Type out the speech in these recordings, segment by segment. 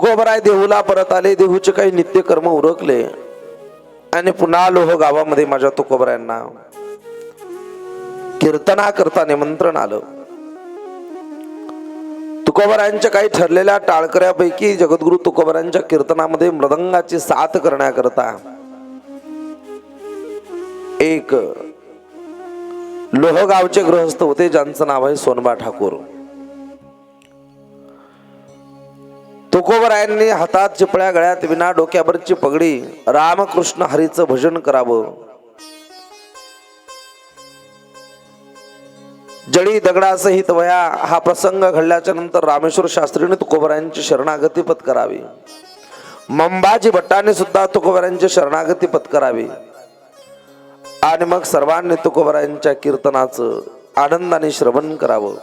तुकोबराय देहूला परत आले. देहूचे काही नित्यकर्म उरकले आणि पुन्हा लोह गावामध्ये माझ्या तुकोबरायांना कीर्तना करता निमंत्रण आलं. तुकोबरायांच्या काही ठरलेल्या टाळकऱ्यापैकी जगद्गुरु तुकोबरायांच्या कीर्तनामध्ये मृदंगाची साथ करण्याकरता एक लोहगावचे गृहस्थ होते, ज्यांचं नाव आहे सोनबा ठाकूर. तुकोबरायांनी हातात चिपळ्या, गळ्यात विना, डोक्यावरची पगडी, रामकृष्ण हरीचं भजन करावं. जडी दगडासहित वया हा प्रसंग घडल्याच्या नंतर रामेश्वर शास्त्रीने तुकोबरायांची शरणागती पत्करावी. मंबाजी भट्टाने सुद्धा तुकोबरायांची शरणागती पत्करावी आणि मग सर्वांनी तुकोबरायांच्या कीर्तनाचं आनंदाने श्रवण करावं.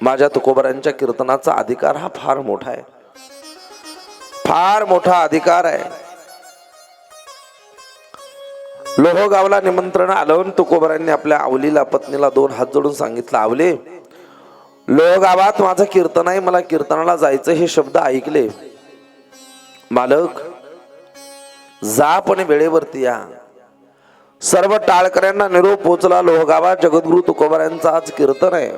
माझ्या तुकोबरायांच्या कीर्तनाचा अधिकार हा फार मोठा आहे, फार मोठा अधिकार आहे. लोहगावला निमंत्रण आलं. तुकोबरायांनी आपल्या आवलीला, पत्नीला 2 हात जोडून सांगितलं, आवले, लोहगावात माझं कीर्तन आहे, मला कीर्तनाला जायचं. हे शब्द ऐकले मालक, जा पण वेळेवरती या. सर्व टाळकऱ्यांना निरोप पोचला. लोहगावात जगद्गुरु तुकोबरायांचं आज कीर्तन आहे.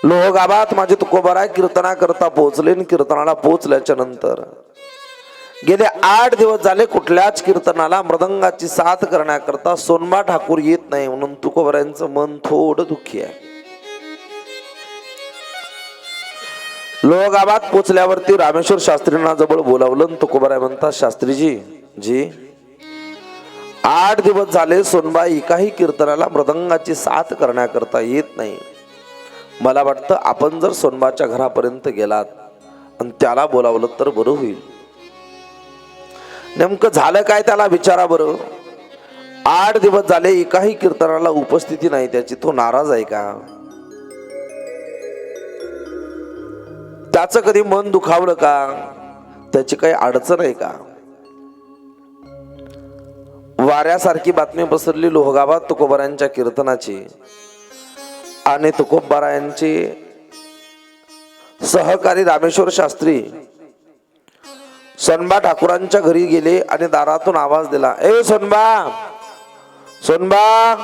लोहगावात माझे तुकोबराय कीर्तना करता पोहोचले. कीर्तनाला पोहोचल्याच्या नंतर गेले 8 दिवस झाले कुठल्याच कीर्तनाला मृदंगाची साथ करण्याकरता सोनबा ठाकूर येत नाही, म्हणून तुकोबरायांचं मन थोडं दुःखी आहे. लोहगावात पोचल्यावरती रामेश्वर शास्त्रींना जवळ बोलावलं. तुकोबराय म्हणतात, शास्त्रीजी जी 8 दिवस झाले सोनबा एकाही कीर्तनाला मृदंगाची साथ करण्याकरता येत नाही. मला वाटतं आपण जर सोनबाच्या घरापर्यंत गेलात आणि त्याला बोलावलं तर बरं होईल. नेमकं झालं काय त्याला विचारा बरं. 8 दिवस झाले एकाही कीर्तनाला उपस्थिती नाही त्याची. तो नाराज आहे का? त्याचं कधी मन दुखावलं का? त्याची काही अडचण आहे का? वाऱ्यासारखी बातमी पसरली लोहगावात तुकोबरायांच्या कीर्तनाची आणि तुकोबरायांचे सहकारी रामेश्वर शास्त्री सोनबा ठाकूरांच्या घरी गेले आणि दारातून आवाज दिला, ए सोनबा, सोनबा.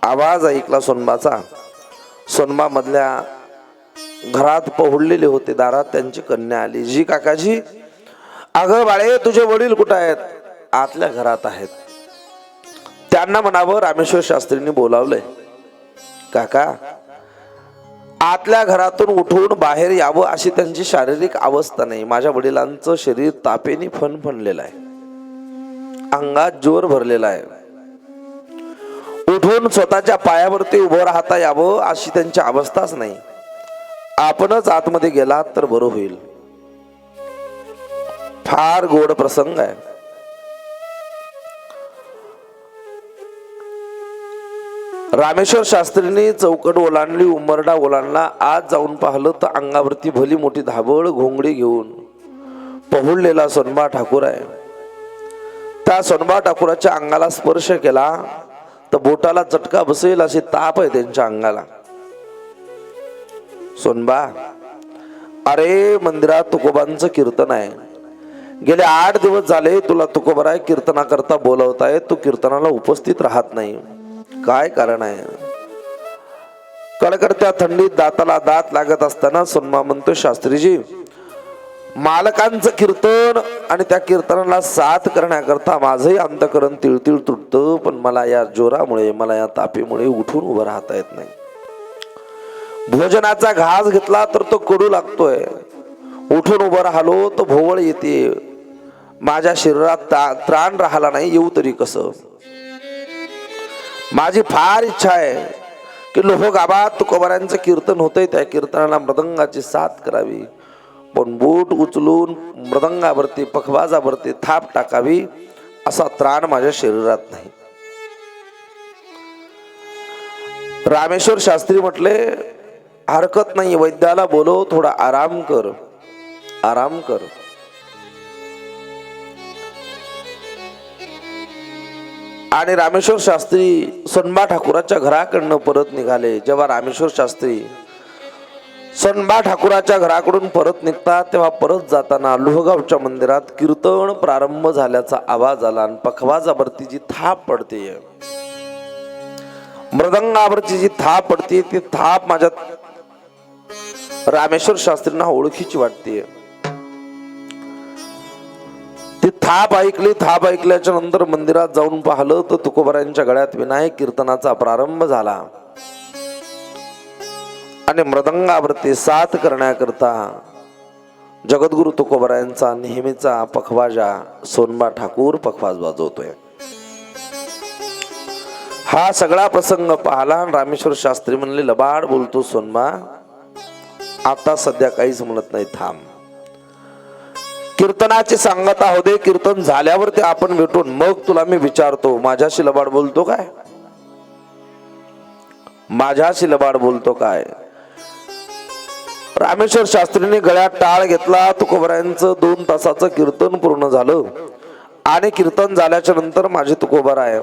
आवाज ऐकला सोनबाचा. सोनबा मधल्या घरात पहुडलेले होते. दारात त्यांची कन्या आली. जी काकाजी. अगं बाळे, तुझे वडील कुठे आहेत? आतल्या घरात आहेत. त्यांना म्हणावं रामेश्वर शास्त्रींनी बोलावलंय. काका, आतल्या घरातून उठून बाहेर यावं अशी त्यांची शारीरिक अवस्था नाही. माझ्या वडिलांचं शरीर तापेने फणफणलेलं आहे, अंगात जोर भरलेला आहे. उठून स्वतःच्या पायावरती उभं राहता यावं अशी त्यांची अवस्थाच नाही. आपणच आतमध्ये गेलात तर बरं होईल. फार गोड प्रसंग आहे. रामेश्वर शास्त्रींनी चौकट ओलांडली, उंबरडा ओलांडला. आज जाऊन पाहिलं तर अंगावरती भली मोठी धाबळ घोंगडी घेऊन पहुडलेला सोनबा ठाकूर आहे. त्या सोनबा ठाकूराच्या अंगाला स्पर्श केला तर बोटाला चटका बसेल अशी ताप आहे त्यांच्या अंगाला. सोनबा, अरे मंदिरात तुकोबांचं कीर्तन आहे. गेले 8 दिवस झाले तुला तुकोबराय कीर्तनाकरता बोलवताय, तू कीर्तनाला उपस्थित राहत नाही. काय कारण आहे? कडकडत्या थंडीत दाताला दात लागत असताना सोनबा म्हणतो, शास्त्रीजी, मालकांचं कीर्तन आणि त्या कीर्तनाला साथ करण्याकरता माझंही अंतकरण तिळतिळ तुटतं, पण मला या जोरामुळे, मला या तापीमुळे उठून उभं राहता येत नाही. भोजनाचा घास घेतला तर तो कडू लागतोय, उठून उभं राहिलो तर भोवळ येते. माझ्या शरीरात त्राण राहिला नाही, येऊ तरी कसं? माझी फार इच्छा आहे की लोहगावात तुकोबरायांचं कीर्तन होतंय, त्या कीर्तनाला मृदंगाची साथ करावी, पण बोट उचलून मृदंगावरती, पखवाजावरती थाप टाकावी असा त्राण माझ्या शरीरात नाही. रामेश्वर शास्त्री म्हटले, हरकत नाही, वैद्याला बोलव, थोडा आराम कर, आराम कर. आणि रामेश्वर शास्त्री सोनबा ठाकूराच्या घराकडनं परत निघाले. जेव्हा रामेश्वर शास्त्री सोनबा ठाकुराच्या घराकडून परत निघतात तेव्हा परत जाताना लोहगावच्या मंदिरात कीर्तन प्रारंभ झाल्याचा आवाज आला आणि पखवाजावरती जी थाप पडते, मृदंगावरची जी थाप पडते ती थाप माझ्या रामेश्वर शास्त्रींना ओळखीची वाटते. ती थाप ऐकली. थाप ऐकल्याच्या नंतर मंदिरात जाऊन पाहिलं तर तुकोबारायांच्या गळ्यात विनायक कीर्तनाचा प्रारंभ झाला आणि मृदंगावरती साथ करण्याकरता जगद्गुरु तुकोबारायांचा नेहमीचा पखवाजा सोनबा ठाकूर पखवाज वाजवतोय. हा सगळा प्रसंग पाहला. रामेश्वर शास्त्री म्हणले, लबाड बोलतो सोनबा, आता सध्या काहीच म्हणत नाही, थांब. कीर्तनाची सांगता हो दे, कीर्तन झाल्यावरती आपण भेटून मग तुला मी विचारतो माझ्याशी लबाड बोलतो काय, माझ्याशी लबाड बोलतो काय. रामेश्वर शास्त्रीने गळ्यात टाळ घेतला. तुकोबारायांचं 2 तासाचं कीर्तन पूर्ण झालं आणि कीर्तन झाल्याच्या नंतर माझे तुकोबाराय,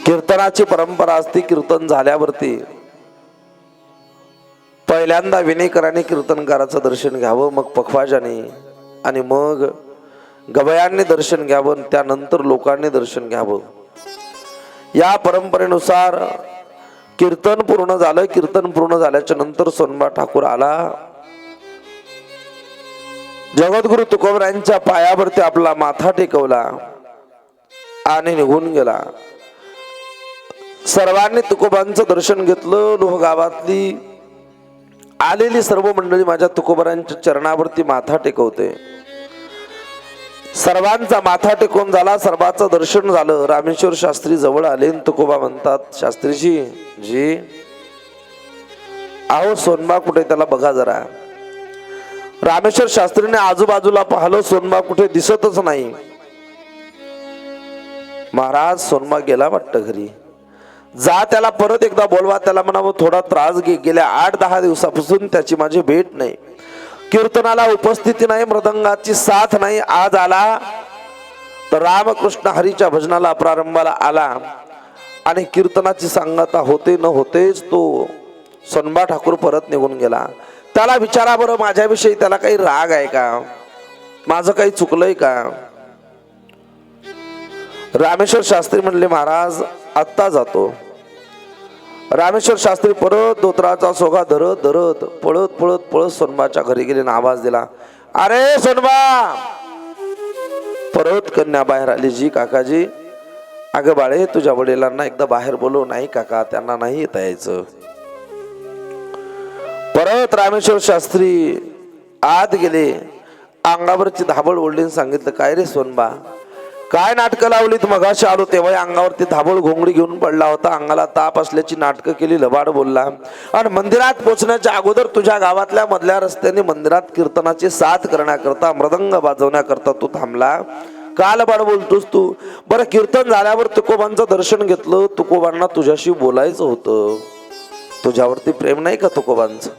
कीर्तनाची परंपरा असते, कीर्तन झाल्यावरती पहिल्यांदा विनेकराने कीर्तनकाराचं दर्शन घ्यावं, मग पखवाजाने आणि मग गवयांनी दर्शन घ्यावं, त्यानंतर लोकांनी दर्शन घ्यावं. या परंपरेनुसार कीर्तन पूर्ण झालं. कीर्तन पूर्ण झाल्याच्या नंतर सोनबा ठाकूर आला. जगद्गुरु तुकोबारायांच्या पायावरती आपला माथा टेकवला आणि निघून गेला. सर्वांनी तुकोबांचं दर्शन घेतलं. लोहगावातली आलेली सर्व मंडळी माझ्या तुकोबारायांच्या चरणावरती माथा टेकवते. सर्वांचा माथा टेकून झाला. सर्वांचं दर्शन झालं. रामेश्वर शास्त्री जवळ आले. तुकोबा म्हणतात, शास्त्रीजी जी आहो सोनबा कुठे, त्याला बघा जरा. रामेश्वर शास्त्रीने आजूबाजूला पाहिलं, सोनबा कुठे दिसतच नाही. महाराज सोनबा गेला वाटतं घरी. जा त्याला परत एकदा बोलवा, त्याला म्हणावं थोडा त्रास घे, गेल्या 8-10 दिवसापासून त्याची माझी भेट नाही, कीर्तनाला उपस्थिती नाही, मृदंगाची साथ नाही. आज आला तर रामकृष्ण हरीच्या भजनाला प्रारंभाला आला आणि कीर्तनाची सांगता होते न होतेच तो सोनबा ठाकूर परत निघून गेला. त्याला विचारा बरं, माझ्याविषयी त्याला काही राग आहे का, माझं काही चुकलंय का. रामेश्वर शास्त्री म्हणले, महाराज आत्ता जातो. रामेश्वर शास्त्री परत धोत्राचा सोगा धरत धरत पळत पळत पळत सोनबाच्या घरी गेले आणि आवाज दिला, अरे सोनबा. परत कन्या बाहेर आली, जी काकाजी. अगं बाळे, तुझ्या वडिलांना एकदा बाहेर बोलव. नाही काका, त्यांना नाही येता यायचं. परत रामेश्वर शास्त्री आत गेले, अंगावरची धाबळ ओढली, सांगितलं, काय रे सोनबा, काय नाटकं लावलीत, मगाशी आलो तेव्हा अंगावरती धाबळ घोंगडी घेऊन पडला होता, अंगाला ताप असल्याची नाटकं केली, लबाड बोलला. आणि मंदिरात पोहोचण्याच्या अगोदर तुझ्या गावातल्या मधल्या रस्त्याने मंदिरात कीर्तनाची साथ करण्याकरता, मृदंग वाजवण्याकरता तू थांबला. का लबाड बोलतोस तू. बरं, कीर्तन झाल्यावर तुकोबांचं दर्शन घेतलं. तुकोबांना तुझ्याशी बोलायचं होतं. तुझ्यावरती प्रेम नाही का तुकोबांचं.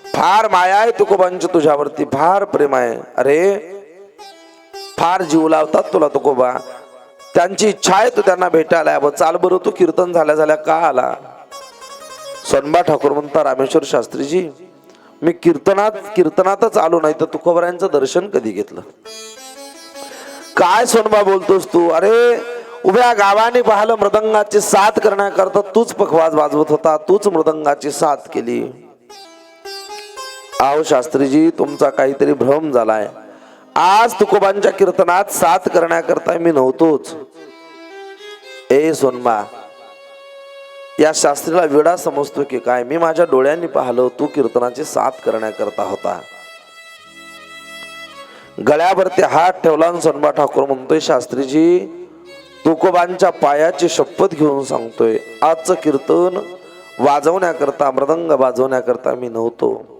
फार माया आहे तुकोबांची तुझ्यावरती, फार प्रेम आहे. अरे फार जीव लावतात तुला तुकोबा, त्यांची इच्छा आहे तू त्यांना भेटायला यावं. चाल बरं, तू कीर्तन झाल्या झाल्या का आला. सोनबा ठाकूर म्हणता, रामेश्वर शास्त्रीजी मी कीर्तनातच आलो नाही तर तुकोबारायांचं दर्शन कधी घेतलं. काय सोनबा बोलतोस तू. अरे उभ्या गावाने पाहिलं, मृदंगाची साथ करण्याकरता तूच पखवाज वाजवत होता, तूच मृदंगाची साथ केली. आहो शास्त्रीजी, तुमचा काहीतरी भ्रम झालाय. आज तुकोबांच्या कीर्तनात साथ करण्याकरता मी नव्हतोच. ए सोनबा, या शास्त्रीला वेडा समजतो की काय. मी माझ्या डोळ्यांनी पाहिलं, तू कीर्तनाची साथ करण्याकरता होता. गळ्यावरती हात ठेवला आणि सोनबा ठाकूर म्हणतोय, शास्त्रीजी तुकोबांच्या पायाची शपथ घेऊन सांगतोय, आजचं कीर्तन वाजवण्याकरता, मृदंग वाजवण्याकरता मी नव्हतो.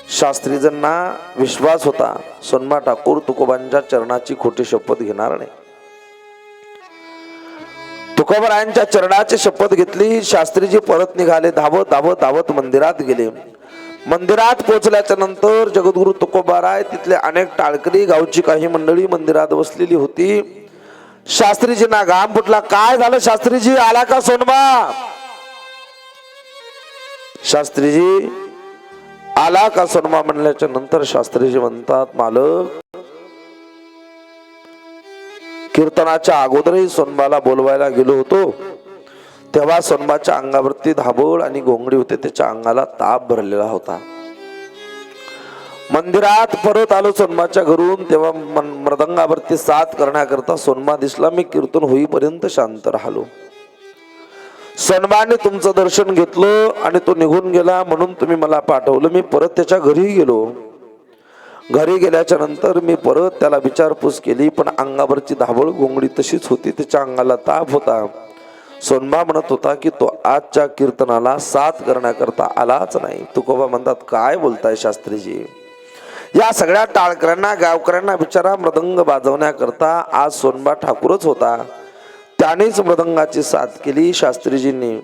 शास्त्रीजांना विश्वास होता, सोनबा ठाकूर तुकोबांच्या चरणाची खोटी शपथ घेणार नाही. तुकोबारायांच्या चरणाची शपथ घेतली. शास्त्रीजी परत निघाले. धावत धावत धावत मंदिरात गेले. मंदिरात पोहोचल्याच्या नंतर जगद्गुरु तुकोबाराय, तिथले अनेक टाळकरी, गावची काही मंडळी मंदिरात बसलेली होती. शास्त्रीजींना घाम फुटला. काय झालं शास्त्रीजी, आला का सोनबा. शास्त्रीजी आला का सोनमा म्हणल्याच्या नंतर शास्त्रीजी म्हणतात, मालक कीर्तनाच्या अगोदरही सोनबाला बोलवायला गेलो होतो तेव्हा सोनबाच्या अंगावरती धाबळ आणि घोंगडी होते, त्याच्या अंगाला ताप भरलेला होता. मंदिरात परत आलो सोनबाच्या घरून तेव्हा मृदंगावरती साथ करण्याकरता सोनबा दिसला. मी कीर्तन होईपर्यंत शांत राहिलो. सोनबाने तुमचं दर्शन घेतलं आणि तो निघून गेला म्हणून तुम्ही मला पाठवलं. मी परत त्याच्या घरी गेलो. घरी गेल्याच्या नंतर मी परत त्याला विचारपूस केली, पण अंगावरची धाबळ घोंगडी तशीच होती, त्याच्या अंगाला ताप होता. सोनबा म्हणत होता की तो आजच्या कीर्तनाला साथ करण्याकरता आलाच नाही. तुकोबा म्हणतात, काय बोलताय शास्त्रीजी? या सगळ्या टाळकऱ्यांना गावकऱ्यांना विचारा, मृदंग वाजवण्याकरता आज सोनबा ठाकूरच होता, त्यानेच मृदंगाची साथ केली. शास्त्रीजींनी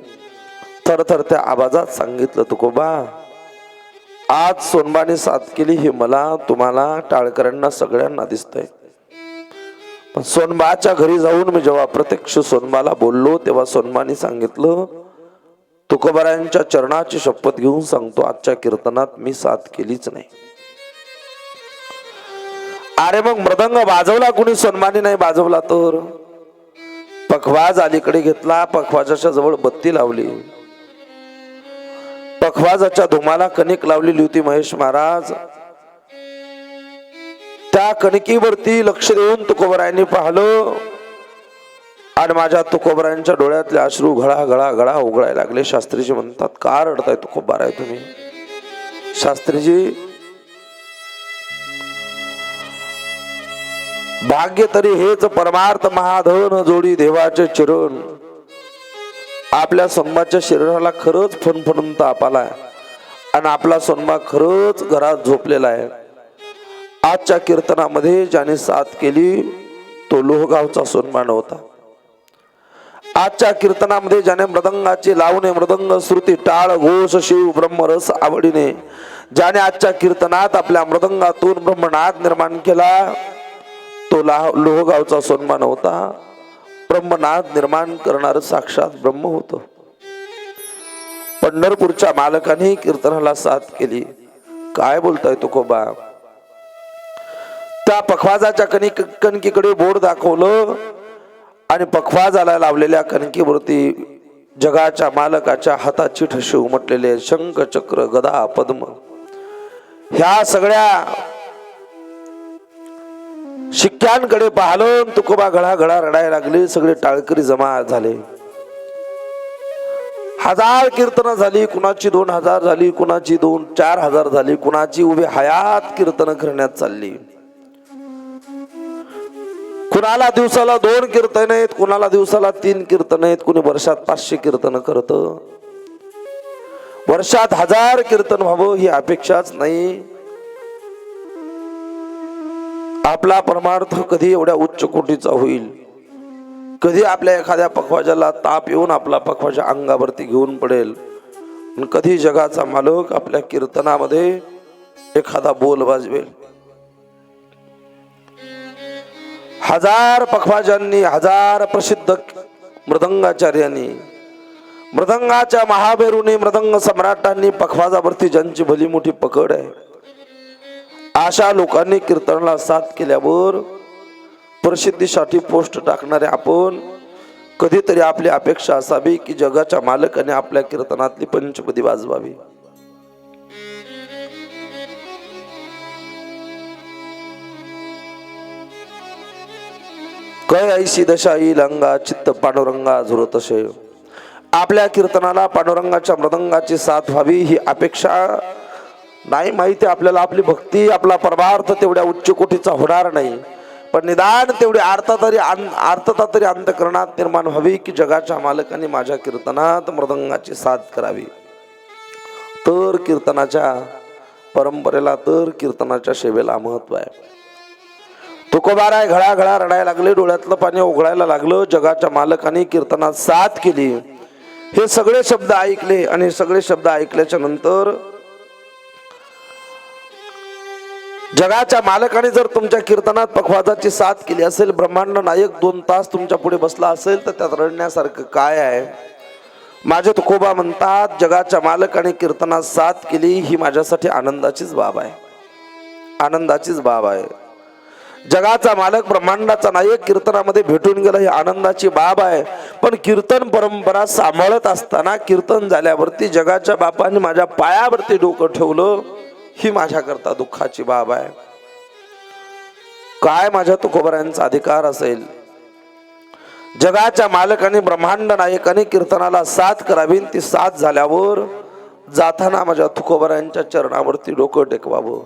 थरथरत्या आवाजात सांगितलं, तुकोबा आज सोनबाने साथ केली हे मला, तुम्हाला, टाळकऱ्यांना सगळ्यांना दिसतंय. पण सोनबाच्या घरी जाऊन मी जेव्हा प्रत्यक्ष सोनबाला बोललो तेव्हा सोनबाने सांगितलं, तुकोबारायांच्या चरणाची शपथ घेऊन सांगतो, आजच्या कीर्तनात मी साथ केलीच नाही. अरे मग मृदंग वाजवला कुणी? सोनबाने नाही वाजवला तर? पखवाज अलीकडे घेतला, पखवाजाच्या जवळ बत्ती लावली, पखवाजाच्या धुमाला कणिक लावलेली होती. महेश महाराज त्या कणकीवरती लक्ष देऊन तुकोबरायांनी पाहिलं आणि माझ्या तुकोबरायांच्या डोळ्यातले अश्रू घळा घळा घळा उघडायला लागले. शास्त्रीजी म्हणतात, का रडताय तुकोबाराय तुम्ही? शास्त्रीजी, भाग्य तरी हेच परमार्थ महाधन जोडी देवाचे चरण. आपल्या सोनबाच्या शरीराला खरंच फणफणून ताप आलाय आणि आपला सोनबा खरंच घरात झोपलेला आहे. आजच्या कीर्तनामध्ये ज्याने साथ केली तो लोहगावचा सोनबा नव्हता. आजच्या कीर्तनामध्ये ज्याने मृदंगाची लावणे, मृदंग, श्रुती, टाळ, घोष, शिव, ब्रह्मरस आवडीने ज्याने आजच्या कीर्तनात आपल्या मृदंगातून ब्रह्मनाद निर्माण केला तो लोहगावचा सोनबा नव्हता. ब्रह्मनाद निर्माण करणारं साक्षात ब्रह्म होतं. पंढरपूरच्या मालकाने कीर्तनाला साथ केली. काय बोलताय तुकोबा? त्या पखवाजाच्या कणकीकडे बोट दाखवलं आणि पखवाजाला लावलेल्या कणकीवरती जगाच्या मालकाच्या हाताची ठसे उमटलेले, शंख, चक्र, गदा, पद्म, ह्या सगळ्या शिक्क्यांकडे पाहिलं. तुकोबा घळा घळा रडायला लागले. सगळे टाळकरी जमा झाले. 1000 कीर्तन झाली, कुणाची 2000 झाली, कुणाची 4,000 झाली, कुणाची उभे हयात कीर्तन करण्यात चालली. कुणाला दिवसाला 2 कीर्तन आहेत, कुणाला दिवसाला 3 कीर्तन आहेत, कुणी वर्षात 500 कीर्तन करत. वर्षात 1000 कीर्तन व्हावं ही अपेक्षाच नाही. आपला परमार्थ कधी एवढ्या उच्च कोटीचा होईल? कधी आपल्या एखाद्या पखवाजाला ताप येऊन आपला पखवाजा अंगावरती घेऊन पडेल? कधी जगाचा मालक आपल्या कीर्तनामध्ये एखादा बोल वाजवेल? 1000 पखवाजांनी, 1000 प्रसिद्ध मृदंगाचार्यांनी, मृदंगाच्या महामेरूने, मृदंग सम्राटांनी पखवाजावरती ज्यांची भली मोठी पकड आहे, अशा लोकांनी कीर्तनाला साथ केल्यावर प्रसिद्धीसाठी पोस्ट टाकणारे आपण कधीतरी आपली अपेक्षा असावी की जगाच्या मालकाने आपल्या कीर्तनातली पंचपदी वाजवावी. काय ऐशी दशा येईल अंगा चित्त पांडुरंगा झुरतसे. आपल्या कीर्तनाला पांडुरंगाच्या मृदंगाची साथ व्हावी ही अपेक्षा नाही. माहिती आपल्याला आपली भक्ती, आपला परमार्थ तेवढ्या उच्च कोटीचा होणार नाही, पण निदान तेवढी आर्तता तरी अंतःकरणात निर्माण व्हावी की जगाच्या मालकाने माझ्या कीर्तनात मृदंगाची साथ करावी. तर कीर्तनाच्या परंपरेला, तर कीर्तनाच्या सेवेला महत्व आहे. तुकोबाराय घळा घळा रडायला लागले, डोळ्यातलं पाणी ओघळायला लागलं. जगाच्या मालकाने कीर्तनात साथ केली हे सगळे शब्द ऐकले आणि सगळे शब्द ऐकल्याच्या नंतर जगाच्या मालकाने जर तुमच्या कीर्तनात पखवाजाची साथ केली असेल, ब्रह्मांड नायक 2 तास तुमच्या पुढे बसला असेल, तर त्यात रडण्यासारखं काय आहे? माझे तुकोबा म्हणतात, जगाच्या मालकाने कीर्तनात साथ केली ही माझ्यासाठी आनंदाचीच बाब आहे, आनंदाचीच बाब आहे. जगाचा मालक ब्रह्मांडाचा नायक कीर्तनामध्ये भेटून गेला ही आनंदाची बाब आहे. पण कीर्तन परंपरा सांभाळत असताना कीर्तन झाल्यावरती जगाच्या बापाने माझ्या पायावरती डोकं ठेवलं ही माझ्याकरता दुःखाची बाब आहे. काय माझ्या तुकोबरायांचा अधिकार असेल? जगाच्या मालकाने ब्रह्मांड नायकाने कीर्तनाला साथ करावी, ती साथ झाल्यावर जाताना माझ्या तुकोबरायांच्या चरणावरती डोकं टेकवावं.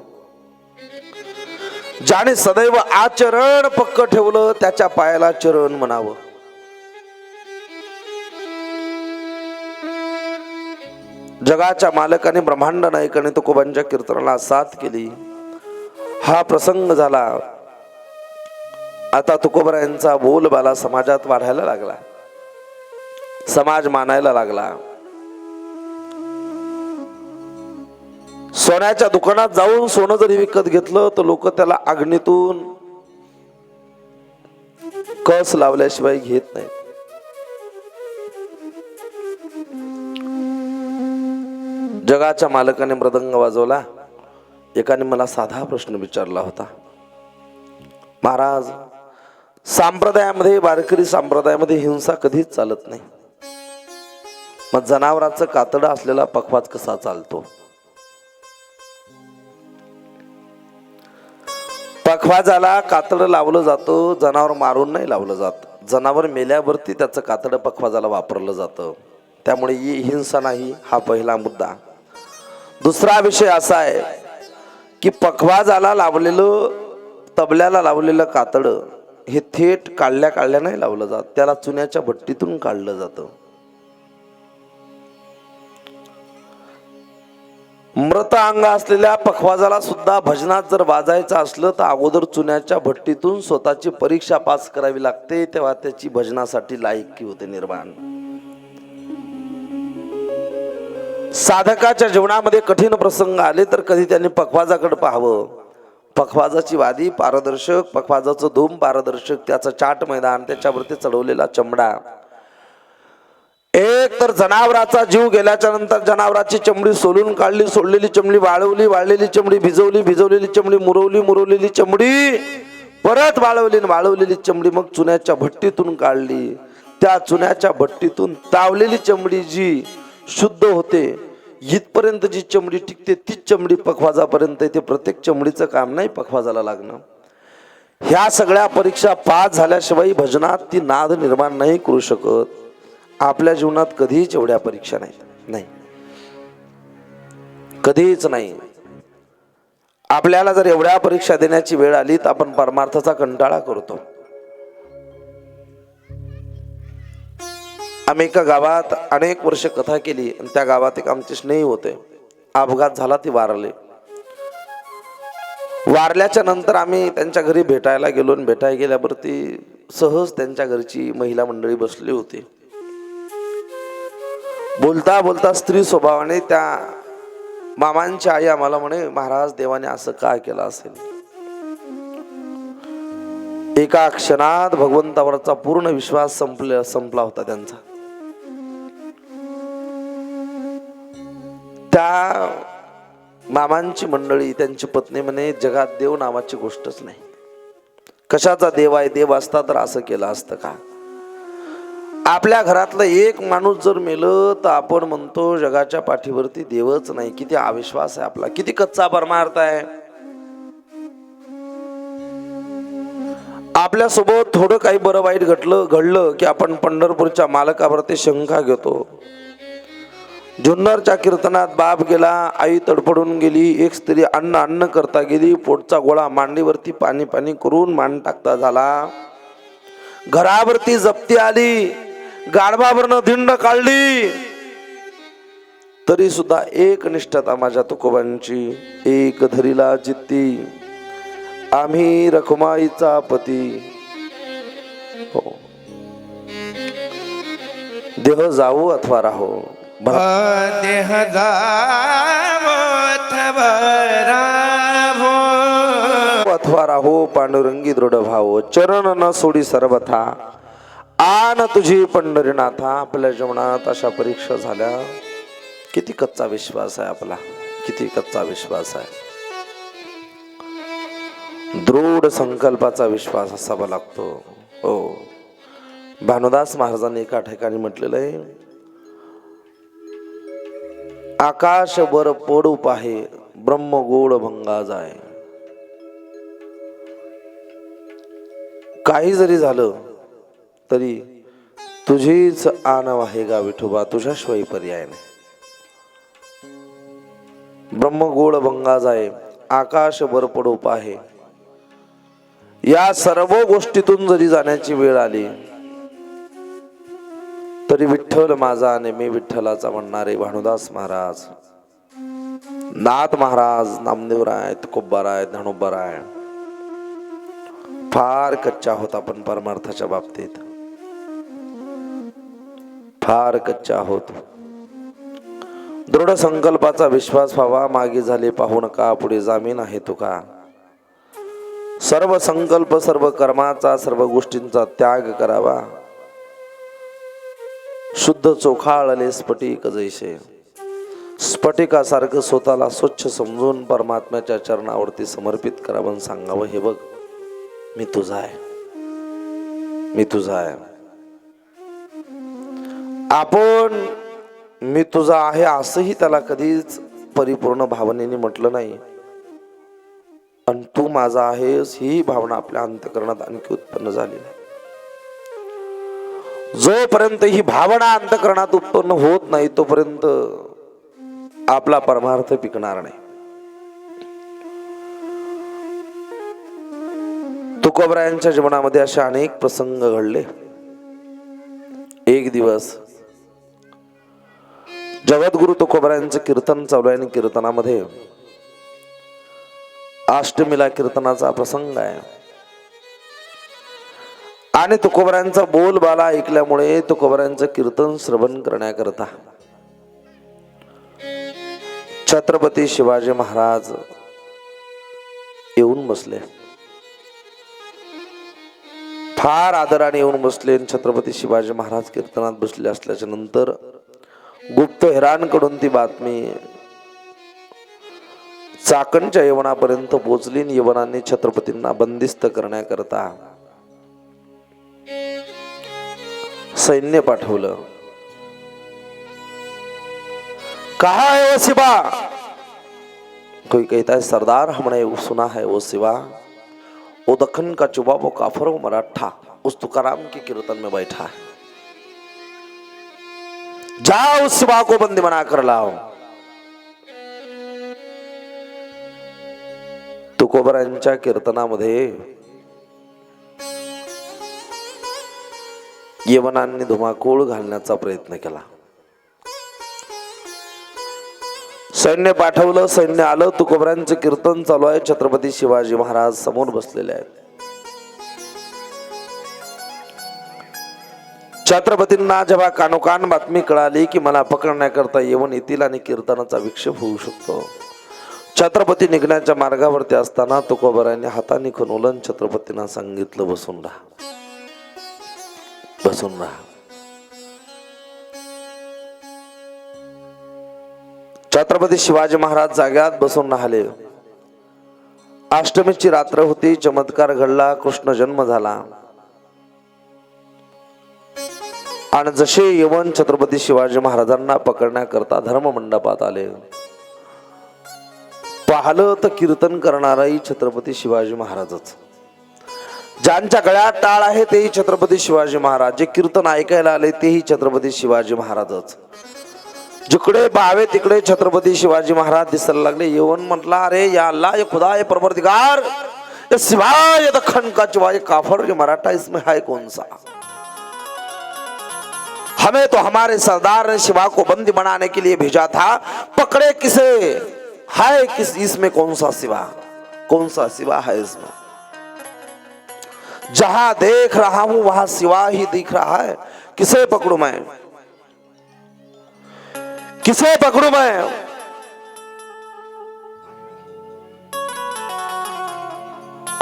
ज्याने सदैव आचरण पक्क ठेवलं त्याच्या पायाला चरण म्हणावं. जगाच्या मालकाने ब्रह्मांड नायकाने तुकोबांच्या कीर्तनाला साथ केली, हा प्रसंग झाला. आता तुकोबरायांचा बोलबाला समाजात वाढायला लागला, समाज मानायला लागला. सोन्याच्या दुकानात जाऊन सोनं जरी विकत घेतलं तर लोक त्याला अग्नीतून कस लावल्याशिवाय घेत नाहीत. जगाच्या मालकाने मृदंग वाजवला. एकाने मला साधा प्रश्न विचारला होता, महाराज, संप्रदायामध्ये, वारकरी संप्रदायामध्ये हिंसा कधीच चालत नाही, मग जनावराचं कातडं असलेला पखवाज कसा चालतो? पखवाजाला कातडं लावलं जातं, जनावर मारून नाही लावलं जात. जनावर मेल्यावरती त्याचं कातडं पखवाजाला वापरलं जातं. त्यामुळे ही हिंसा नाही, हा पहिला मुद्दा. दुसरा विषय असा आहे की पखवाजाला लावलेलं, तबल्याला लावलेलं कातडं हे थेट काढल्या नाही लावलं जात, त्याला चुन्याच्या भट्टीतून काढलं जातं. मृत अंग असलेल्या पखवाजाला सुद्धा भजनात जर वाजायचं असलं तर अगोदर चुन्याच्या भट्टीतून स्वतःची परीक्षा पास करावी लागते, तेव्हा त्याची भजनासाठी लायकी होते निर्माण. साधकाच्या जीवनामध्ये कठीण प्रसंग आले तर कधी त्यांनी पखवाजाकडे पाहावं. पखवाजाची वादी पारदर्शक, पखवाजाचं धूम पारदर्शक, त्याचं चाट मैदान, त्याच्यावरती चढवलेला चमडा. एक तर जनावराचा जीव गेल्याच्या नंतर जनावराची चमडी सोलून काढली, सोडलेली चमडी वाळवली, वाळलेली चमडी भिजवली, भिजवलेली चमडी मुरवली, मुरवलेली चमडी परत वाळवली, वाळवलेली चमडी मग चुन्याच्या भट्टीतून काढली. त्या चुन्याच्या भट्टीतून तावलेली चमडी जी शुद्ध होते, इथपर्यंत जी चमडी टिकते तीच चमडी पखवाजापर्यंत येते. प्रत्येक चमडीचं काम नाही पखवाजाला लागणं. ह्या सगळ्या परीक्षा पास झाल्याशिवाय भजनात ती नाद निर्माण नाही करू शकत. आपल्या जीवनात कधीच एवढ्या परीक्षा नाही, कधीच नाही. आपल्याला जर एवढ्या परीक्षा देण्याची वेळ आली तर आपण परमार्थाचा कंटाळा करतो. आम्ही एका गावात अनेक वर्ष कथा केली आणि त्या गावात एक आमचे स्नेही होते. अपघात झाला, ते वारले. वारल्याच्या नंतर आम्ही त्यांच्या घरी भेटायला गेलो आणि भेटायला गेल्यावरती सहज त्यांच्या घरची महिला मंडळी बसली होती. बोलता बोलता स्त्री स्वभावाने त्या मामांची आई आम्हाला म्हणे, महाराज, देवाने असं काय केलं असेल? एका क्षणात भगवंतावरचा पूर्ण विश्वास संपला होता त्यांचा. त्या मामांची मंडळी, त्यांची पत्नी म्हणे, जगात देव नावाची गोष्टच नाही. कशाचा देव आहे? देव असता तर असं केलं असतं का? आपल्या घरातलं एक माणूस जर मेलं तर आपण म्हणतो जगाच्या पाठीवरती देवच नाही. किती अविश्वास आहे आपला, किती कच्चा परमार्थ आहे. आपल्यासोबत थोडं काही बरं वाईट घडलं की आपण पंढरपूरच्या मालकावरती शंका घेतो. जुन्नरच्या कीर्तनात बाप गेला, आई तडफडून गेली, एक स्त्री अन्न करता गेली, पोटचा गोळा मांडीवरती पाणी पाणी करून मान टाकता झाला, घरावरती जप्ती आली, गाढवावरनं धिंड काढली, तरी सुद्धा एक निष्ठता माझ्या तुकोबांची, एक धरीला जित्ती, आम्ही रखुमाईचा पती. हो, देह जावो अथवा राहो, देह जावो अथवा राहो, पांडुरंगी दृढ भाव, चरण न सोडी सर्वथा, आन तुझी पंढरीनाथा. आपल्या जीवनात अशा परीक्षा झाल्या. किती कच्चा विश्वास आहे आपला, किती कच्चा विश्वास आहे. दृढ संकल्पाचा विश्वास असावा लागतो. हो, भानुदास महाराजांनी एका ठिकाणी म्हटलेलं आहे, आकाश वर पडू पाहे ब्रह्म गोड भंगा जाय. काही जरी झालं तरी तुझीच आनव आहे गा विठोबा, तुझ्याशिवाय पर्याय नाही. ब्रह्म गोड भंगा जाय, आकाश वर पडू पाहे. या सर्व गोष्टीतून जरी जाण्याची वेळ आली तरी विठ्ठल माझा आणि मी विठ्ठलाचा म्हणणारे भानुदास महाराज, नाथ महाराज, नामदेवराय, तुकोबाराय, धनुबाराय फार कच्चा होता. पण परमार्थाच्या बाबतीत फार कच्चा होत. दृढ संकल्पाचा विश्वास व्हावा. मागे झाले पाहू नका, पुढे जामीन आहे तुका. सर्व संकल्प, सर्व कर्माचा, सर्व गोष्टींचा त्याग करावा. शुद्ध चोखाळले स्फटिक जैसे. स्फटिकासारखं स्वतःला स्वच्छ समजून परमात्म्याच्या चरणावरती समर्पित करावं. सांगावं, हे बघ, मी तुझा आहे, मी तुझा आहे. आपण मी तुझा आहे असंही त्याला कधीच परिपूर्ण भावनेने म्हटलं नाही. आणि तू माझा आहेस ही भावना आपल्या अंतःकरणात आणखी उत्पन्न झाली नाही. जोपर्यंत ही भावना अंतःकरणात उत्पन्न होत नाही तोपर्यंत आपला परमार्थ पिकणार नाही. तुकोबरायांच्या जीवनामध्ये असे अनेक प्रसंग घडले. एक दिवस जगद्गुरु तुकोबरायांचं कीर्तन चालू आहे आणि कीर्तनामध्ये अष्टमीला कीर्तनाचा प्रसंग आहे. आणि तुकोबरायांचा बोलबाला ऐकल्यामुळे तुकोबरायांचं कीर्तन श्रवण करण्याकरता छत्रपती शिवाजी महाराज येऊन बसले. फार आदराने येऊन बसले. छत्रपती शिवाजी महाराज कीर्तनात बसले असल्याच्या नंतर गुप्तहेरांकडून ती बातमी चाकणच्या यवनापर्यंत पोहोचली. यवनांनी छत्रपतींना बंदिस्त करण्याकरता सैन्य पाठवलं. कहा है वो शिवा? कोई कहता है सरदार हमने सुना है वो शिवा, वो दखन का चुबा, वो काफर, वो मराठा उस तुकाराम के कीर्तन में बैठा है. जाओ उस शिवा को बंदी बना कर लाओ. तुकोबरांच्या कीर्तनामध्ये यवनांनी धुमाकूळ घालण्याचा प्रयत्न केला. सैन्य पाठवलं. सैन्य आलं. तुकोबरांचं कीर्तन चालू आहे. छत्रपती शिवाजी महाराज समोर बसलेले आहेत. छत्रपतींना जेव्हा कानोकान बातमी कळाली की मला पकडण्याकरता यवन येतील आणि कीर्तनाचा विक्षेप होऊ शकतो, छत्रपती निघण्याच्या मार्गावरती असताना तुकोबरांनी हाताने खणवलं. छत्रपतींना सांगितलं, बसून राहा, बसून राहा. छत्रपती शिवाजी महाराज जाग्यात बसून राहिले. अष्टमीची रात्र होती. चमत्कार घडला. कृष्ण जन्म झाला. आणि जसे यवन छत्रपती शिवाजी महाराजांना पकडण्याकरता धर्ममंडपात आले, पाहलं तर कीर्तन करणाराही छत्रपती शिवाजी महाराजच. ज्यांच्या गळ्यात टाळ आहे तेही छत्रपती शिवाजी महाराज. जे कीर्तन ऐकायला आले तेही छत्रपती शिवाजी महाराजच. जिकडे पाहावे तिकडे छत्रपती शिवाजी महाराज दिसायला लागले. यवन म्हटला, अरे या अल्लाह, ये खुदा, ये परवरदिगार, ये सिवाय दखन का चुबा, ये काफर, ये मराठा, इसमें है कौन सा? हमें तो हमारे सरदार ने शिवा को बंदी बनाने के लिए भेजा था. पकड़े किसे? है किस? इसमें कौन सा शिवा? कौन सा शिवा है इसमें? जहां देख रहा हूं वहां शिवा ही दिख रहा है. किसे पकड़ू मैं? किसे पकड़ू मैं?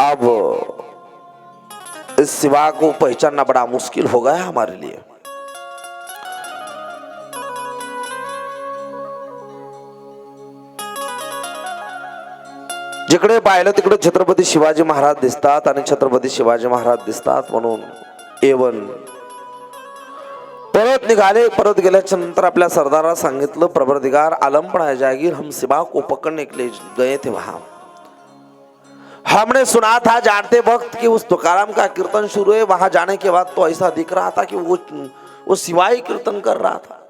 अब इस सिवा को पहचानना बड़ा मुश्किल हो गया हमारे लिए। जिकडे पाहिलं तिकडे छत्रपती शिवाजी महाराज दिसतात आणि छत्रपती शिवाजी महाराज दिसतात म्हणून एवन परत निघाले। परत गेल्याच्या नंतर आपल्या सरदाराला सांगितलं, प्रबरदिगार आलम पढ़ाया जागीर हम सिबा को पकड़ने के लिए गए थे वहां। हमने सुना था जानते वक्त कि उस तुकाराम का कीर्तन शुरू है। वहां जाने के बाद तो ऐसा दिख रहा था कि वो सिवाई कीर्तन कर रहा था।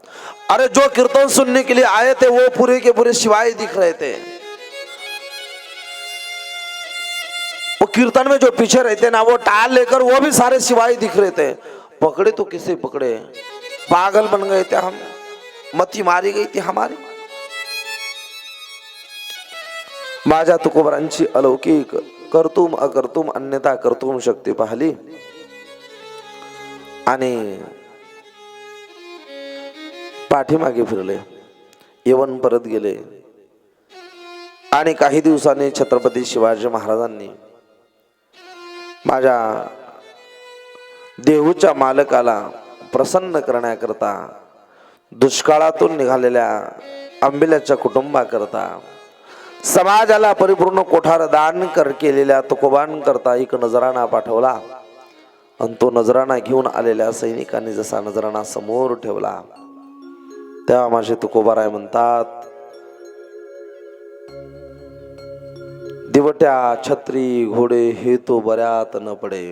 अरे जो कीर्तन सुनने के लिए आए थे वो पूरे के पूरे सिवाई दिख रहे थे। वो कीर्तन में जो पीछे रहते ना वो टाल लेकर वो भी सारे सिवाई दिख रहे थे। पकड़े तो किसे पकड़े, पागल बन गए थे हम, मती मारी गई थी हमारी। माझ्या तुकोबरांची अलौकिक कर्तुम अकर्तुम अन्यथा कर्तुम शक्ती पाहिली आणि पाठीमागे फिरले, येवन परत गेले। आणि काही दिवसांनी छत्रपती शिवाजी महाराजांनी माझ्या देहूच्या मालकाला प्रसन्न करण्याकरता दुष्काळातून निघालेल्या आंबिल्याच्या कुटुंबाकरता समाजाला परिपूर्ण कोठार दान केलेल्या तुकोबांकरता एक नजराणा पाठवला। आणि तो नजराणा घेऊन आलेल्या सैनिकांनी जसा नजराणा समोर ठेवला तेव्हा माझे तुकोबाराय म्हणतात, दिवट्या छत्री घोडे हे तो बऱ्यात न पडे।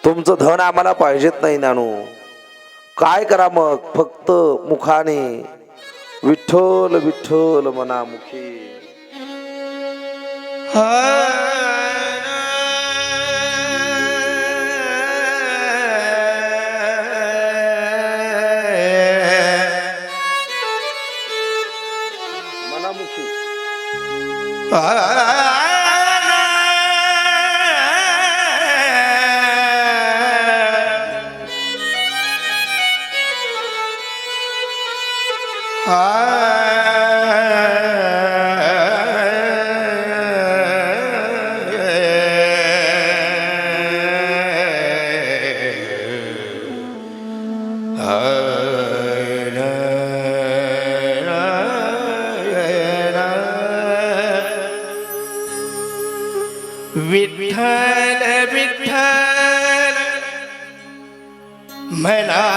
तुमचं धन आम्हाला पाहिजेत नाही नानू, काय करा मग, फक्त मुखाने विठ्ठल विठ्ठल मनामुखी। मनामुखी विठ्ठल विठ्ठल मनामुखी,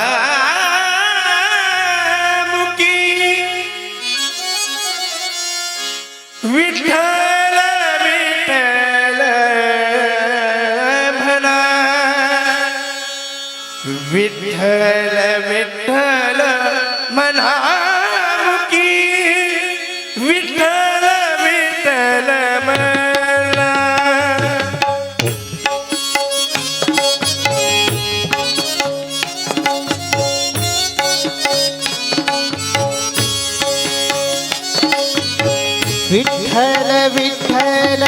विठ्ठल विठ्ठल म्हणा, विठ्ठल विठ्ठल मनामुखी, विठ्ठल विठ्ठल म्हणा। विठ्ठल विठ्ठल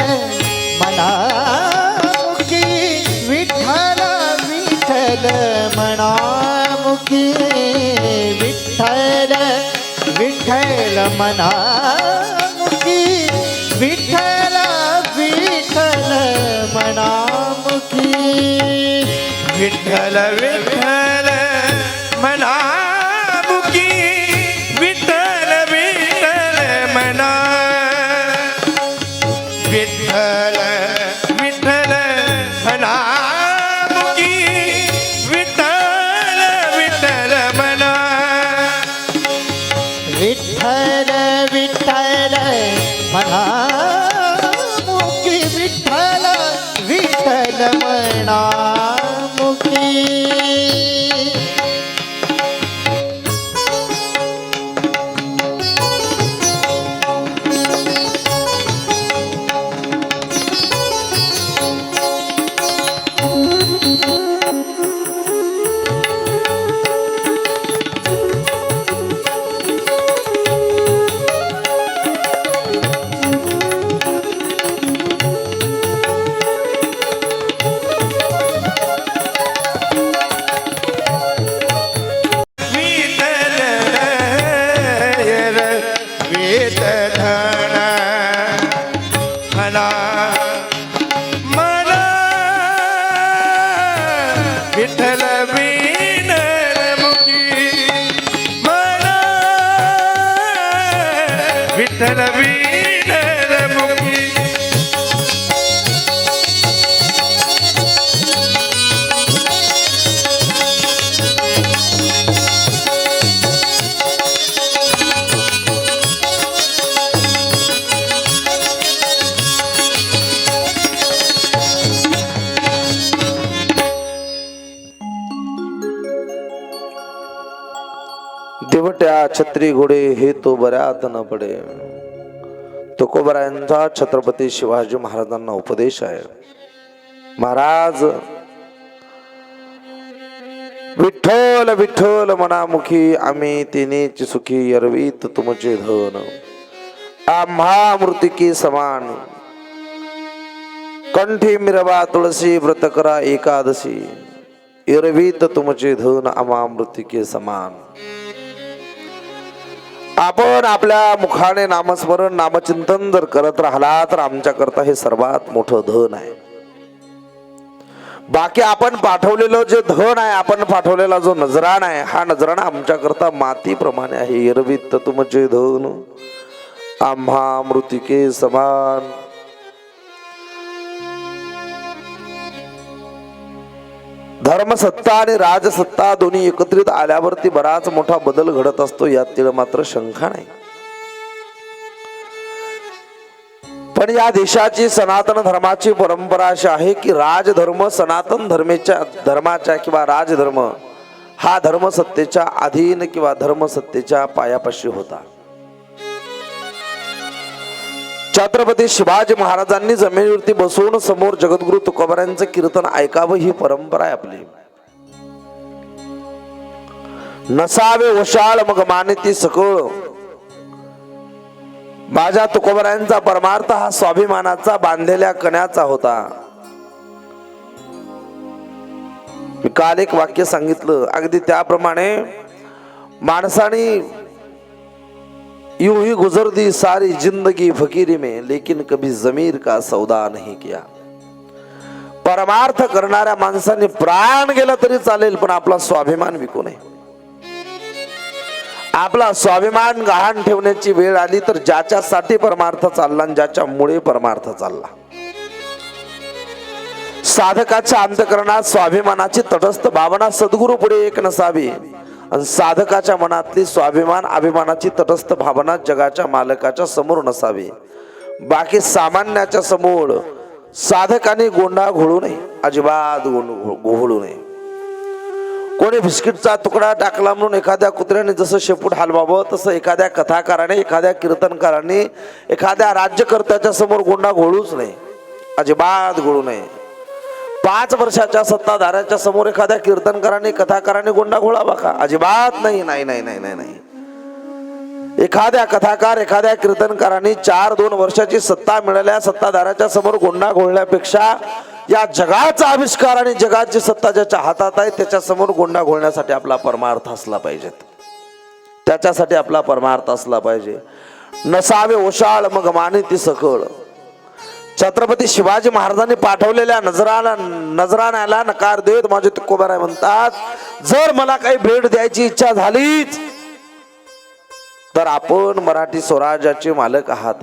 मनामुखी, विठ्ठल विठ्ठल मनामुखी, विठ्ठल विठ्ठल मनामुखी, विठ्ठल विठ्ठल मनामुखी, विठ्ठल विठ्ठल मनामुखी, विठ्ठल विठ्ठल मना, विठ्ठल विठ्ठल मनामुखी, विठ्ठल विठ्ठल मना, विठ्ठल विठ्ठल मनामुखी, विठ्ठल विठ्ठल मनामुखी। चिवट्या छत्री घोडे हे तो बऱ्यात न पडे. तुकोबरायांचा छत्रपती शिवाजी महाराजांना उपदेश आहे. महाराज विठ्ठल विठ्ठल मनामुखी आम्ही तिनेच सुखी अरवीत तुमचे धन. आम्हा मृतिकी समान कंठी मिरवा तुळशी व्रत करा एकादशी. एरवीत तुमचे धन आम्हा मृतिके समान. आपण आपल्या मुखाने नामस्मरण नामचिंतन जर करत राहिला तर आमच्या करता हे सर्वात मोठं धन आहे. बाकी आपण पाठवलेलं जे धन आहे, आपण पाठवलेला जो नजराण आहे, हा नजराण आमच्या करता मातीप्रमाणे आहे. एरवीत तुमचे धन आम्हा मृतिके समान. धर्मसत्ता आणि राजसत्ता दोन्ही एकत्रित आल्यावरती बराच मोठा बदल घडत असतो, यात तीळ मात्र शंका नाही. पण या देशाची सनातन धर्माची परंपरा अशी आहे की राजधर्म सनातन धर्माच्या किंवा राजधर्म हा धर्मसत्तेच्या अधीन किंवा धर्मसत्तेच्या पायापाशी होता. छत्रपती शिवाजी महाराजांनी जमिनीवरती बसून समोर जगद्गुरु तुकोबारायांचं कीर्तन ऐकावं ही परंपरा आहे आपली. नसावे वशाळ मग मानिती सकळ. माझ्या तुकोबारायांचा परमार्थ हा स्वाभिमानाचा बांधलेल्या कण्याचा होता. मी काल एक वाक्य सांगितलं, अगदी त्याप्रमाणे माणसाने यूं ही गुजर दी सारी जिंदगी फकीरी में लेकिन कभी जमीर का सौदा नहीं किया. परमार्थ करणाऱ्या माणसाने प्राण गेला तरी चालेल, पण आपला स्वाभिमान विकू नये. आपला स्वाभिमान गहाण ठेवण्याची वेळ आली तर ज्याच्यासाठी परमार्थ चालला आणि ज्याच्यामुळे परमार्थ चालला. साधकाच्या अंतःकरणात स्वाभिमानाची तटस्थ भावना सद्गुरु पुढे एक नसावी आणि साधकाच्या मनातली स्वाभिमान अभिमानाची तटस्थ भावना जगाच्या मालकाच्या समोर नसावी. बाकी सामान्याच्या समोर साधकाने गोंडा घोळू नये, अजिबात घोळू नये. कोणी बिस्किटचा तुकडा टाकला म्हणून एखाद्या कुत्र्याने जसं शेपूट हलवावं तसं एखाद्या कथाकाराने एखाद्या कीर्तनकाराने एखाद्या राज्यकर्त्याच्या समोर गोंडा घोळूच नये, अजिबात घोळू नये. 5 वर्षाच्या सत्ताधाऱ्याच्या समोर एखाद्या कीर्तनकाराने कथाकाराने गोंडा घोळावा का? अजिबात नाही नाही नाही नाही नाही नाही. एखाद्या कथाकार एखाद्या कीर्तनकाराने 4-2 वर्षाची सत्ता मिळाल्या सत्ताधाऱ्याच्या समोर गोंडा घोळण्यापेक्षा या जगाचा आविष्कार आणि जगाची सत्ता ज्याच्या हातात आहे त्याच्या समोर गोंडा घोळण्यासाठी आपला परमार्थ असला पाहिजे. त्याच्यासाठी आपला परमार्थ असला पाहिजे. नसावे ओशाळ मग मानिती सकळ. छत्रपती शिवाजी महाराजांनी पाठवलेल्या नजराण्याला नकार देत माझे तुकोबाराय म्हणतात, जर मला काही भेट द्यायची इच्छा झालीच तर आपण मराठी स्वराज्याचे मालक आहात,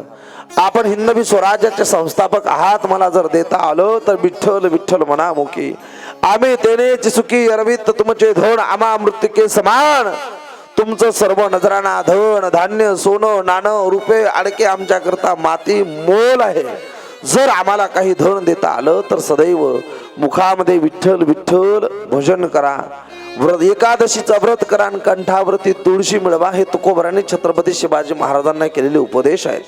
आपण हिंदवी स्वराज्याचे संस्थापक आहात. मला जर देता आलं तर विठ्ठल विठ्ठल मनामुखी आम्ही तेनेच सुखी अरवित तुमचे धन आम्हा मृतिके समान. तुमचं सर्व नजराणा धन धान्य सोनं नाणं रुपये अडके आमच्या करता माती मोल आहे. जर आम्हाला काही धन देता आलं तर सदैव मुखामध्ये विठ्ठल विठ्ठल भजन करा, एकादशीचा व्रत करा आणि कंठावरती तुळशी मिळवा. हे तुकोबारांनी छत्रपती शिवाजी महाराजांना केलेले उपदेश आहेत.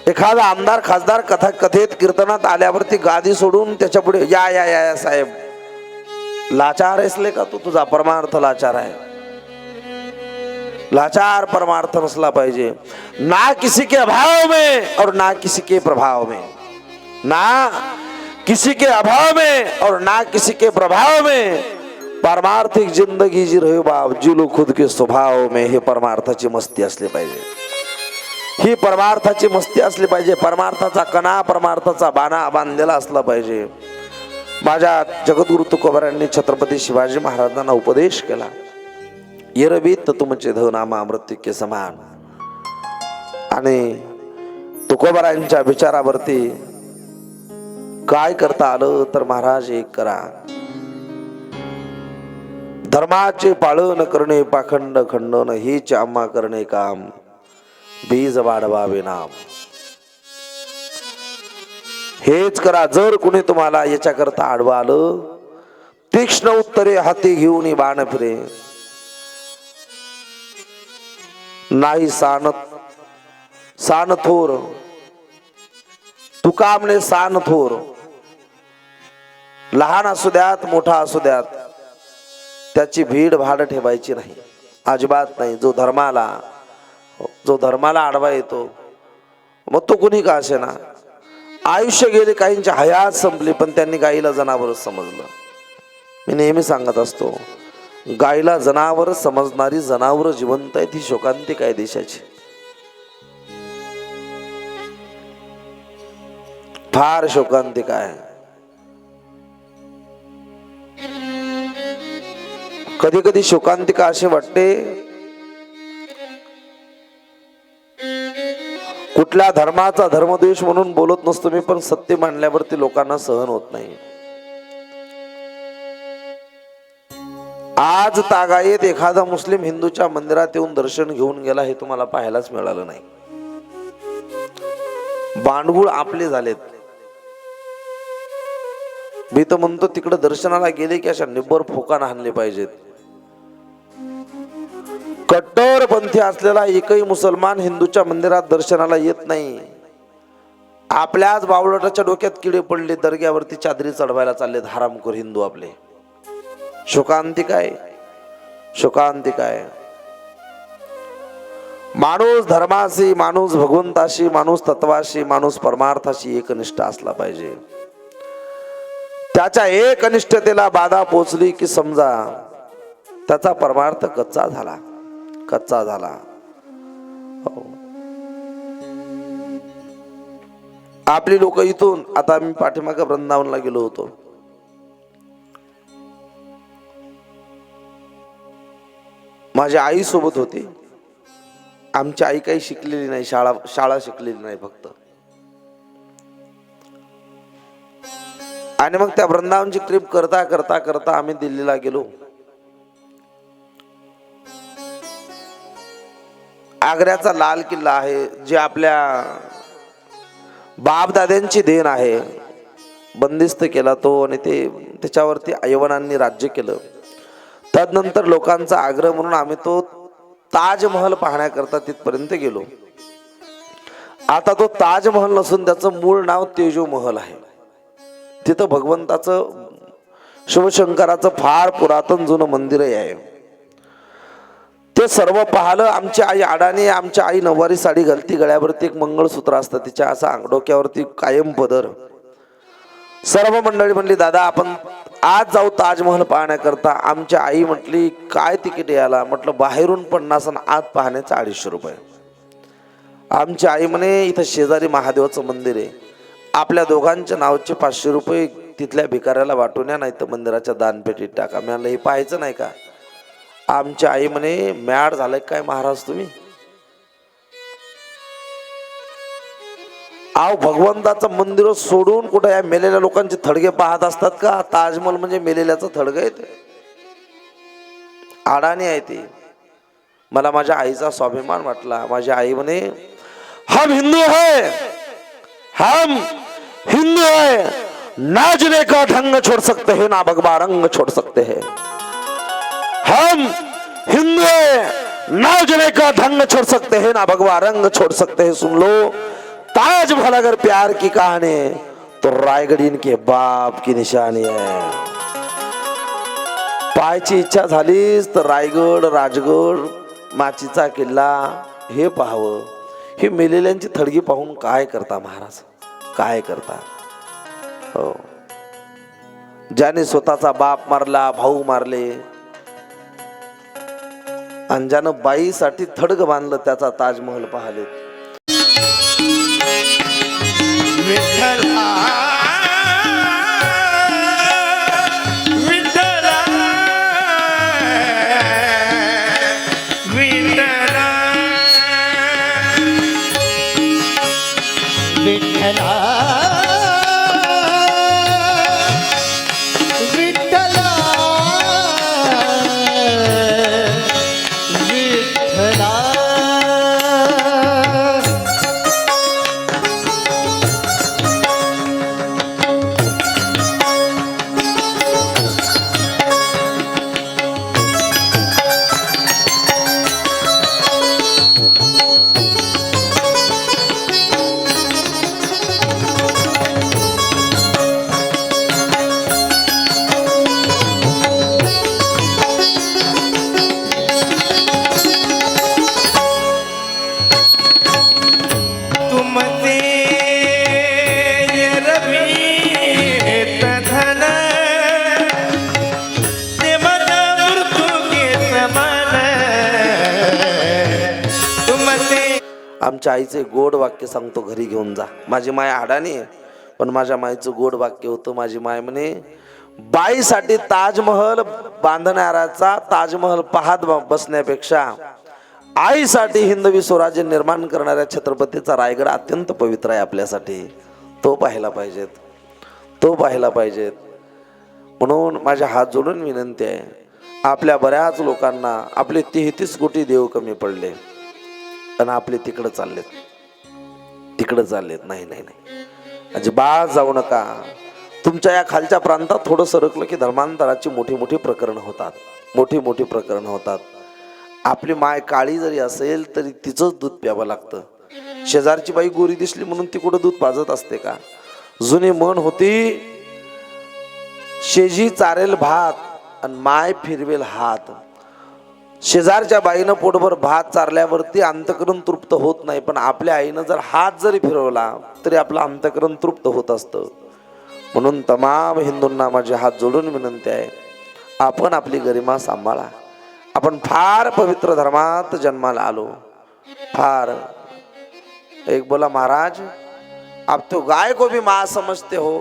एखादा आमदार खासदार कथेत कीर्तनात आल्यावरती गादी सोडून त्याच्या पुढे या या या साहेब, लाचार असले का तू? तुझा परमार्थ लाचार आहे. लाचार परमार्थ नसला पाहिजे. ना किसी के अभाव में और ना किसी के प्रभाव में, ना किसी के अभाव में और ना किसी के प्रभाव में परमार्थिक जिंदगी जी रहे बाप जी लो खुद के स्वभाव में. हे परमार्थाची मस्ती असली पाहिजे. ही परमार्थाची मस्ती असली पाहिजे. परमार्थाचा कणा परमार्थाचा बाणा बांधलेला असला पाहिजे. माझ्या जगद्गुरु तुकोबारायांनी छत्रपती शिवाजी महाराजांना उपदेश केला, एरवीत तुमचे धन आम्हा मृतिके समान. आणि तुकोबारायांच्या विचारावरती काय करता आलं तर महाराज एक करा, धर्माचे पालन करणे पाखंड खंडन हेच आम्हा करणे काम, बीज वाढवावे नाम. हेच करा. जर कुणी तुम्हाला याच्याकरता आडवं आलं तीक्ष्ण उत्तरे हाती घेऊन बाण फिरे. नाही सान थोर, तुका म्हणे सान थोर. लहान असू द्यात मोठा असू द्यात, त्याची भीड भाड ठेवायची नाही, अजिबात नाही. जो धर्माला आडवा येतो, मग तो कुणी का असे ना. आयुष्य गेले, काहींची हयात संपली, पण त्यांनी गाईला जनावरच समजलं. मी नेहमी सांगत असतो, गाईला जनावर समजणारी जनावर जिवंत आहेत, ही शोकांतिका आहे देशाची. फार शोकांतिका आहे. कधी कधी शोकांतिका असे वाटते, कुठल्या धर्माचा धर्मद्वेष म्हणून बोलत नसतो मी, पण सत्य मांडल्यावरती लोकांना सहन होत नाही. आज तागायत एखादा मुस्लिम हिंदूच्या मंदिरात येऊन दर्शन घेऊन गेला, हे तुम्हाला पाहायलाच मिळालं नाही. बांडगुळ आपले झालेत. मी तर म्हणतो तिकडे दर्शनाला गेले की अशा निब्बर फोकान हाणले पाहिजेत. कट्टरपंथी असलेला एकही मुसलमान हिंदूच्या मंदिरात दर्शनाला येत नाही. आपल्याच बावळटाच्या डोक्यात किडे पडले, दर्ग्यावरती चादरी चढवायला चाललेत हरामखोर हिंदू आपले. शोकांतिका आहे, शोकांतिका आहे. माणूस धर्माशी, माणूस भगवंताशी, माणूस तत्वाशी, माणूस परमार्थाशी एकनिष्ठ असला पाहिजे. त्याच्या एकनिष्ठतेला बाधा पोचली की समजा त्याचा परमार्थ कच्चा झाला, कच्चा झाला. आपली लोक इथून, आता मी पाठीमागे वृंदावनला गेलो होतो, माझी आई सोबत होती. आमची आई काही शिकलेली नाही, शाळा शिकलेली नाही फक्त. आणि मग त्या वृंदावनची ट्रिप करता करता करता आम्ही दिल्लीला गेलो. आग्र्याचा लाल किल्ला आहे, जे आपल्या बापदाद्यांची देण आहे, बंदिस्त केला तो, आणि त्याच्यावरती अयवनांनी राज्य केलं. तदनंतर लोकांचा आग्रह म्हणून आम्ही तो ताजमहल पाहण्याकरता तिथपर्यंत गेलो. आता तो ताजमहल नसून त्याचं मूळ नाव तेजो महल आहे. तिथं भगवंताचं, शिवशंकराचं फार पुरातन जुनं मंदिरही आहे. ते सर्व पाहिलं. आमची आई अडाणी, आमच्या आई नऊवारी साडी घालती, गळ्यावरती एक मंगळसूत्र असतं तिच्या, असा डोक्यावरती कायम पदर. सर्व मंडळी म्हणली, दादा आपण आज जाऊ ताजमहल पाहण्याकरता. आमची आई म्हटली, काय तिकीट यायला? म्हटलं बाहेरून 50 आणि आत पाहण्याचं 250 रुपये. आमची आई म्हणे, इथं शेजारी महादेवाचं मंदिर आहे, आपल्या दोघांच्या नावाचे 500 रुपये तिथल्या भिकाऱ्याला वाटून या, नाही तर मंदिराच्या दानपेटीत टाका. मी म्हणलं हे पाहायचं नाही का? आमची आई म्हणे, मॅड झालंय काय महाराज तुम्ही? आव भगवंताचं मंदिर सोडून कुठं या मेलेल्या लोकांचे थडगे पाहत असतात का? ताजमहल म्हणजे मेलेल्याचं थडगं आहे ते, अडाणी आहे ते. मला माझ्या आईचा स्वाभिमान वाटला. माझी आई म्हणे, हम हिंदू है, हम हिंदू है, नाचने का ढंग छोड़ सकते हैं, ना भगवा रंग छोड़ सकते हैं. हम हिंदू है, नाचने का ढंग छोड़ सकते हैं, ना भगवा रंग छोड़ सकते हैं. सुन लो, ताजमहल अगर प्यार की कहानी है तो रायगढ़ इनके बाप की निशानी है. पाहायची इच्छा झालीच तर रायगड, राजगड, माचीचा किल्ला हे पाहावं. हे मेलेल्यांची थडगी पाहून काय करता महाराज, काय करता? हो, ज्याने स्वतःचा बाप मारला, भाऊ मारले, आणि ज्यानं बाईसाठी थडग बांधलं, त्याचा ताजमहल पाहिले. विठ्ठला विठ्ठला विठ्ठला विठ्ठला विठ्ठला विठ्ठला. आमच्या आईचे गोड वाक्य सांगतो, घरी घेऊन जा. माझी माय अडाणी आहे, पण माझ्या माईचं गोड वाक्य होतं. माझी माय म्हणे, बाईसाठी ताजमहल बांधणाऱ्याचा ताजमहल पाहत बसण्यापेक्षा आईसाठी हिंदवी स्वराज्य निर्माण करणाऱ्या छत्रपतीचा रायगड अत्यंत पवित्र आहे आपल्यासाठी. तो पाहायला पाहिजेत, तो पाहायला पाहिजेत. म्हणून माझ्या हात जोडून विनंती आहे, आपल्या बऱ्याच लोकांना आपले 33 कोटी देव कमी पडले आणि आपले तिकडं चाललेत, तिकडं चाललेत. नाही नाही नाही, अजिबात जाऊ नका. तुमच्या या खालच्या प्रांतात थोडं सरकलं की धर्मांतराची मोठी मोठी प्रकरणं होतात, मोठी मोठी प्रकरणं होतात. आपली माय काळी जरी असेल तरी तिचंच दूध प्यावं लागतं. शेजारची बाई गोरी दिसली म्हणून ती कुठं दूध पाजत असते का? जुनी म्हण होती, शेजी चारेल भात आणि माय फिरवेल हात. शेजारच्या बाईनं पोटभर भात चारल्यावरती अंतकरण तृप्त होत नाही, पण आपल्या आईनं जर हात जरी फिरवला तरी आपलं अंतकरण तृप्त होत असतं. म्हणून तमाम हिंदूंना माझे हात जोडून विनंती आहे, आपण आपली गरिमा सांभाळा. आपण फार पवित्र धर्मात जन्माला आलो, फार. एक बोला, महाराज आप तो गाय को भी मां समजते हो.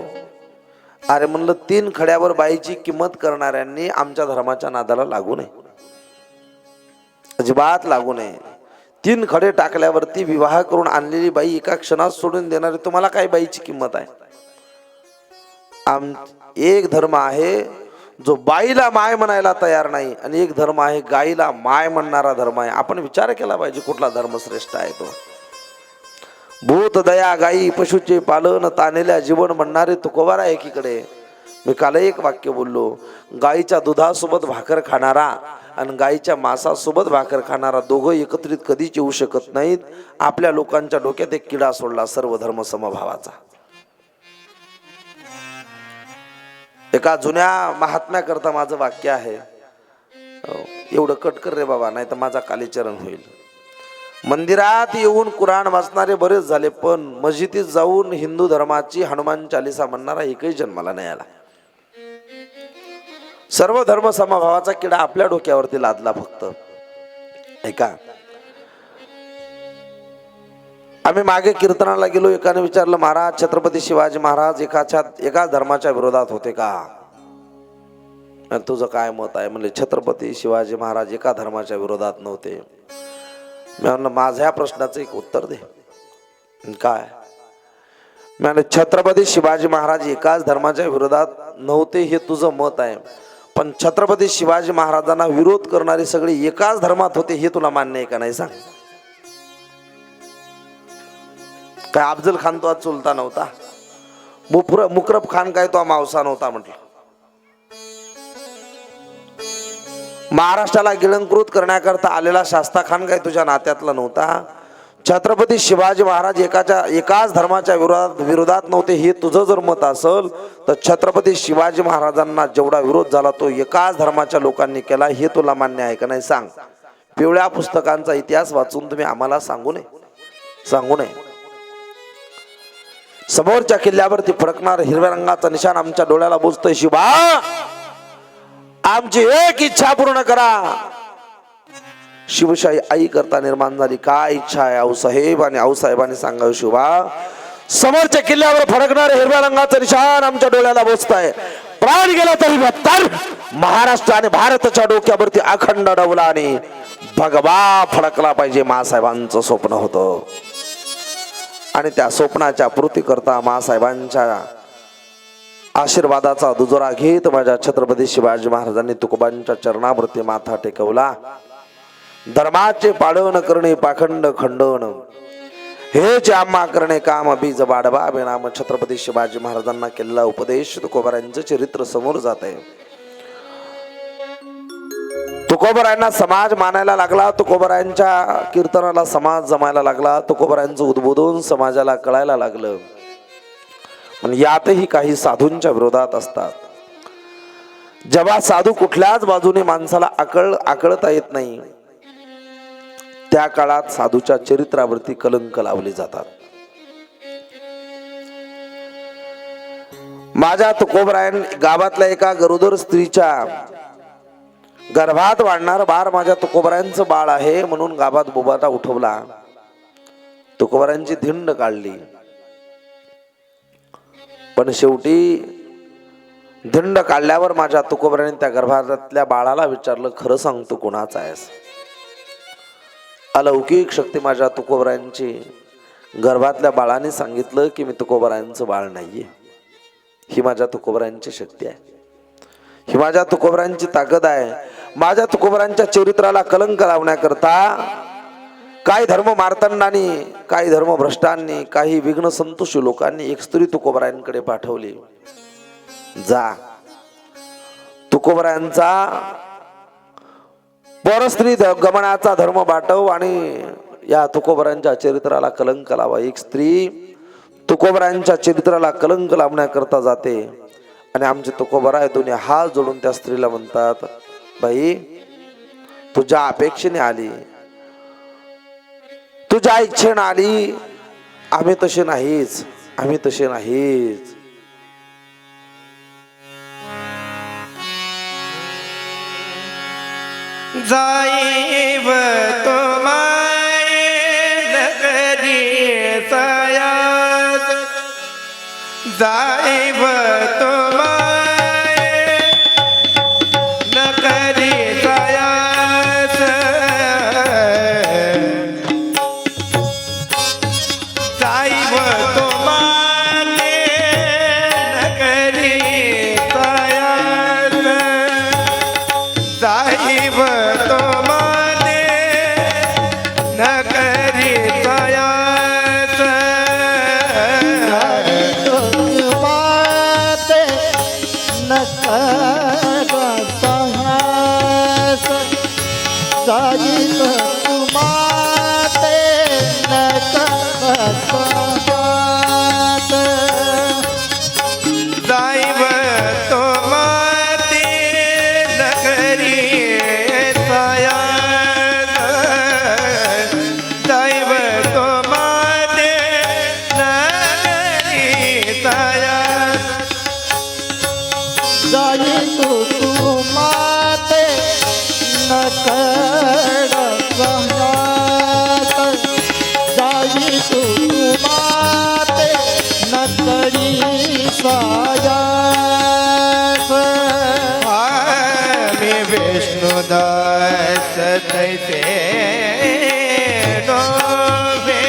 अरे म्हणलं, 3 खड्यावर बाईची किंमत करणाऱ्यांनी आमच्या धर्माच्या नादाला लागू नये, अजिबात लागू नये. 3 खडे टाकल्यावरती विवाह करून आणलेली बाई एका क्षणात सोडून देणारी, तुम्हाला काय बाईची किंमत आहे? एक धर्म आहे जो बाईला माय म्हणायला तयार नाही, आणि एक धर्म आहे गाईला माय म्हणणारा धर्म आहे. आपण विचार केला पाहिजे कुठला धर्म श्रेष्ठ आहे तो. भूत दया गाई पशुचे पालन तानेल्या जीवन म्हणणारे तुकोबार आहे एकीकडे. मी काल एक वाक्य बोललो, गाईच्या दुधासोबत भाकर खाणारा आणि गाईच्या मांसासोबत भाकर खाणारा दोघं एकत्रित कधीच येऊ शकत नाहीत. आपल्या लोकांच्या डोक्यात एक किडा सोडला, सर्व धर्म समभावाचा. एका जुन्या महात्म्या करता माझं वाक्य आहे, एवढं कट कर रे बाबा, नाही तर माझा कालीचरण होईल. मंदिरात येऊन कुराण वाचणारे बरेच झाले, पण मस्जिदीत जाऊन हिंदू धर्माची हनुमान चालीसा म्हणणारा एकही जन्माला नाही आला. सर्व धर्म समभावाचा किडा आपल्या डोक्यावरती लादला फक्त. ऐका, आम्ही मागे कीर्तनाला गेलो, एकाने विचारलं, महाराज छत्रपती शिवाजी महाराज एकाच धर्माच्या विरोधात होते का? तुझं काय मत आहे? म्हणजे छत्रपती शिवाजी महाराज एका धर्माच्या विरोधात नव्हते. मी म्हणलं, माझ्या या प्रश्नाचं एक उत्तर दे. काय? मी म्हणलं, छत्रपती शिवाजी महाराज एकाच धर्माच्या विरोधात नव्हते हे तुझं मत आहे, पण छत्रपती शिवाजी महाराजांना विरोध करणारे सगळे एकाच धर्मात होते हे तुला मान्य आहे का नाही? सांग. काय अफजल खान तो चुलता नव्हता? मुकरब खान काय तो मावसा नव्हता? म्हटलं, महाराष्ट्राला गिळंकृत करण्याकरता आलेला शास्ता खान काय तुझ्या नात्यातला नव्हता? छत्रपती शिवाजी महाराज एकाच धर्माच्या विरोधात नव्हते हे तुझं जर मत असेल, तर छत्रपती शिवाजी महाराजांना जेवढा विरोध झाला तो एकाच धर्माच्या लोकांनी केला हे तुला मान्य आहे का नाही? सांग. पिवळ्या पुस्तकांचा इतिहास वाचून तुम्ही आम्हाला सांगू नये. समोरच्या किल्ल्यावरती फडकणार हिरव्या रंगाचा निशाण आमच्या डोळ्याला बोचतोय. शिवा, आमची एक इच्छा पूर्ण करा. शिवशाही आई करता निर्माण झाली. काय इच्छा आहे आऊसाहेब? आणि आऊसाहेबांनी सांगावं, शिवा, समोरच्या किल्ल्यावर फडकणारे हिरव्या रंगाचं निशाण आमच्या डोळ्याला बोचतंय. प्राण गेला तरी बत्तर महाराष्ट्र आणि भारताच्या डोक्यावरती अखंड डवला आणि भगवा फडकला पाहिजे. मासाहेबांचं स्वप्न होतं आणि त्या स्वप्नाच्या पूर्ती करता मासाहेबांच्या आशीर्वादाचा दुजोरा घेत माझ्या छत्रपती शिवाजी महाराजांनी तुकोबांच्या चरणावरती माथा टेकवला. धर्माचे पालन करणे पाखंड खंडन हेच आम्हा करणे काम बीज वाढवा बेनाम. छत्रपती शिवाजी महाराजांना केलेला उपदेश तुकोबारायांचं चरित्र समोर जात आहे. तुकोबारायांना समाज मानायला लागला, तुकोबारायांच्या कीर्तनाला समाज जमायला लागला, तुकोबारायांचं उद्बोधन समाजाला कळायला लागलं. पण यातही काही साधूंच्या विरोधात असतात. जेव्हा साधू कुठल्याच बाजूने माणसाला आकळता येत नाही, त्या काळात साधूच्या चरित्रावरती कलंक लावले जातात. माझ्या तुकोबरायन गावातल्या एका गरोदर स्त्रीच्या गर्भात वाढणार बाळ माझ्या तुकोबरायांचं बाळ आहे म्हणून गावात बोबाटा उठवला. तुकोबारांची धिंड काढली, पण शेवटी धिंड काढल्यावर माझ्या तुकोबारांनी त्या गर्भातल्या बाळाला विचारलं, खरं सांग तू कोणाचा आहेस? अलौकिक शक्ती माझ्या तुकोबारांची गर्भातल्या बाळाने सांगितलं की मी तुकोबारांचं बाळ नाहीये. ही माझ्या तुकोबारांची शक्ती आहे, ही माझ्या तुकोबारांची ताकद आहे. माझ्या तुकोबारांच्या चरित्राला कलंक लावण्याकरता काही धर्म मार्तंडांनी, काही धर्म भ्रष्टांनी, काही विघ्न संतोषी लोकांनी एक स्त्री तुकोबारांकडे पाठवली. जा, तुकोबारांचा परस्त्री गमनाचा धर्म बाटव आणि या तुकोबारांच्या चरित्राला कलंक लावा. एक स्त्री तुकोबारांच्या चरित्राला कलंक लावण्याकरता जाते आणि आमचे तुकोबारा दोन्ही हात जोडून त्या स्त्रीला म्हणतात, बाई तुझ्या अपेक्षेने आली, तुझ्या इच्छेने आली, आम्ही तसे नाहीच, आम्ही तसे नाहीच. जाईव तुम्हारे नगरी सयास, जाईव तुम्हारे नगरी सयास, जाईव तुम्हारे नगरी सयास, जाईव विष्णुदास तैसे नोवे,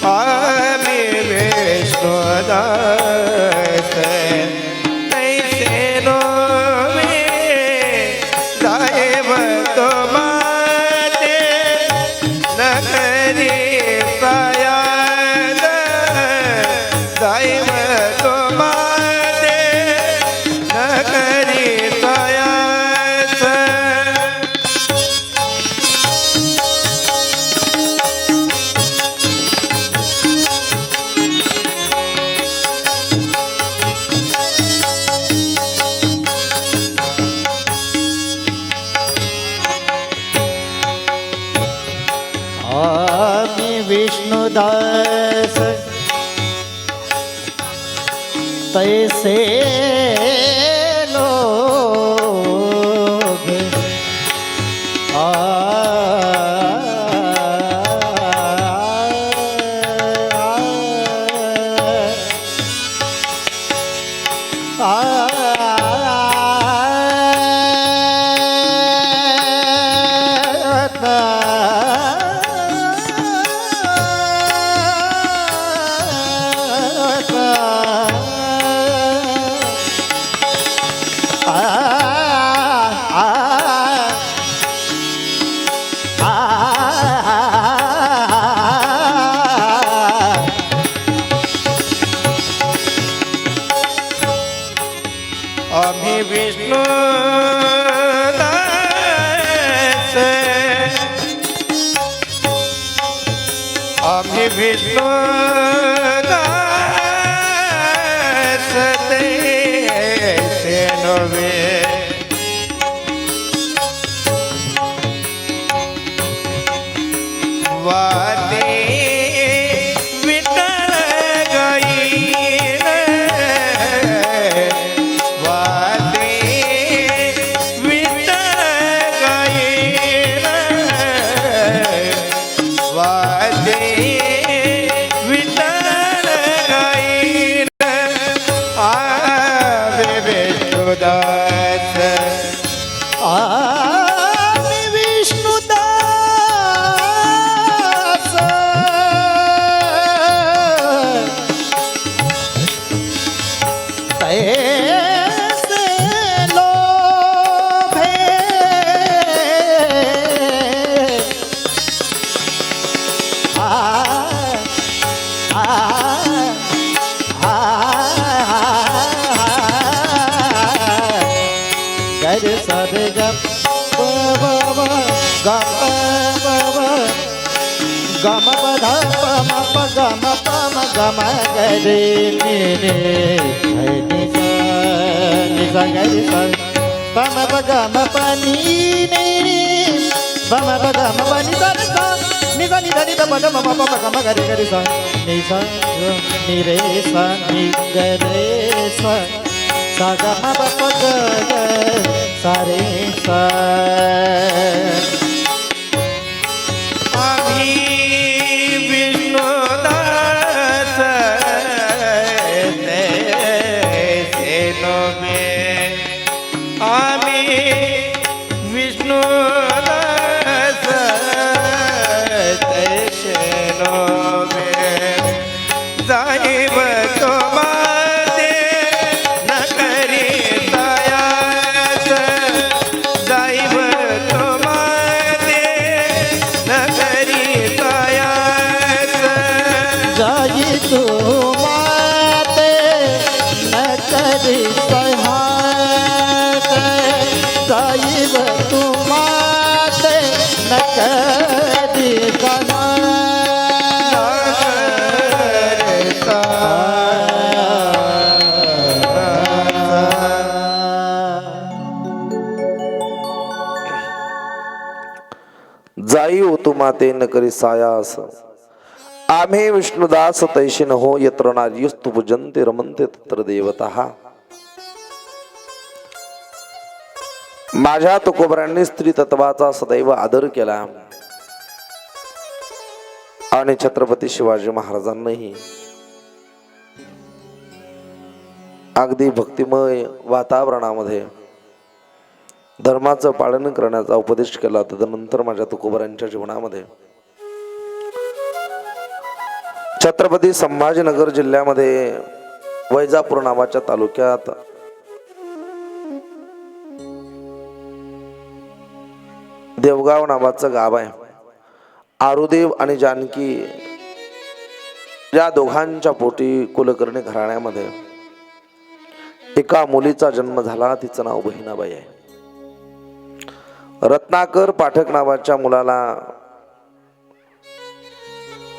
आम्ही विष्णुदास तैसे नोवे, जाईव तुम्हारे नगरी सयास, जाईव तुम्हारे नगरी सयास. विष्णुदास तैसे लोग आम्ही विष्णुदास, आम्ही विष्णुदास तैसे नोवे, वादे विठ्ठल गाईन, वादे विठ्ठल गाईन, वादे गरे सरे ग प ब ब ग प ब ब ग म प ध प म प ग म प म ग म गरे नि नि नि सा गरे सा प म प ग म प नि नि नि प म प ग म प नि सा नि सा नि ध नि ध प ध म प प ग म गरे गरे सा नि रे सा नि गरे सा सा ग म प प ग ग सा रे सा आम्ही विष्णुदास तैसे नोमे आम्ही विष्णुदास तैसे नोमे जाईब तुम्हारे न करी दयास जाईब तुम्हारे न करी दयास जाई तू माते न करी सहायते जाई तू माते न करी जाई ओतु माते न करी सायास आम्ही विष्णुदास तैशी न हो यत्र नार्यस्तु पूजन्ते रमन्ते तत्र देवतः. माझ्या तुकोबरांनी स्त्री तत्वाचा सदैव आदर केला आणि छत्रपती शिवाजी महाराजांनाही अगदी भक्तिमय वातावरणामध्ये धर्माचं पालन करण्याचा उपदेश केला. तदनंतर माझ्या तुकोबरांच्या जीवनामध्ये छत्रपती संभाजीनगर जिल्ह्यामध्ये वैजापूर नावाच्या तालुक्यात देवगाव नावाचं गाव आहे. आरुदेव आणि जानकी या दोघांच्या पोटी कुलकर्णी घराण्यामध्ये एका मुलीचा जन्म झाला. तिचं नाव बहिणाबाई आहे. रत्नाकर पाठक नावाच्या मुलाला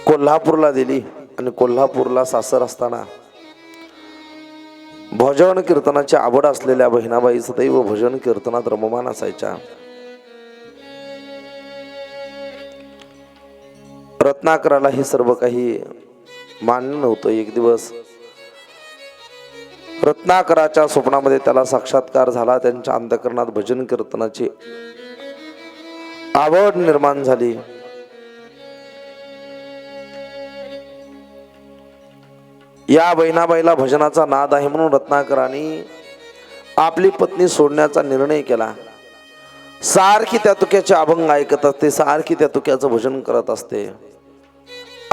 कोल्हापूरला दिली आणि कोल्हापूरला सासर असताना भजन कीर्तनाची आवड असलेल्या बहिणाबाई सदैव भजन कीर्तनात रममान असायच्या. रत्नाकराला हे सर्व काही मान्य नव्हतं. एक दिवस रत्नाकराच्या स्वप्नामध्ये त्याला साक्षात्कार झाला. त्यांच्या अंतःकरणात भजन कीर्तनाची आवड निर्माण झाली. या बहिणाबाईला भजनाचा नाद आहे म्हणून रत्नाकरांनी आपली पत्नी सोडण्याचा निर्णय केला. सारखी त्या तुक्याचे अभंग ऐकत असते, सारखी त्या तुक्याचं भजन करत असते.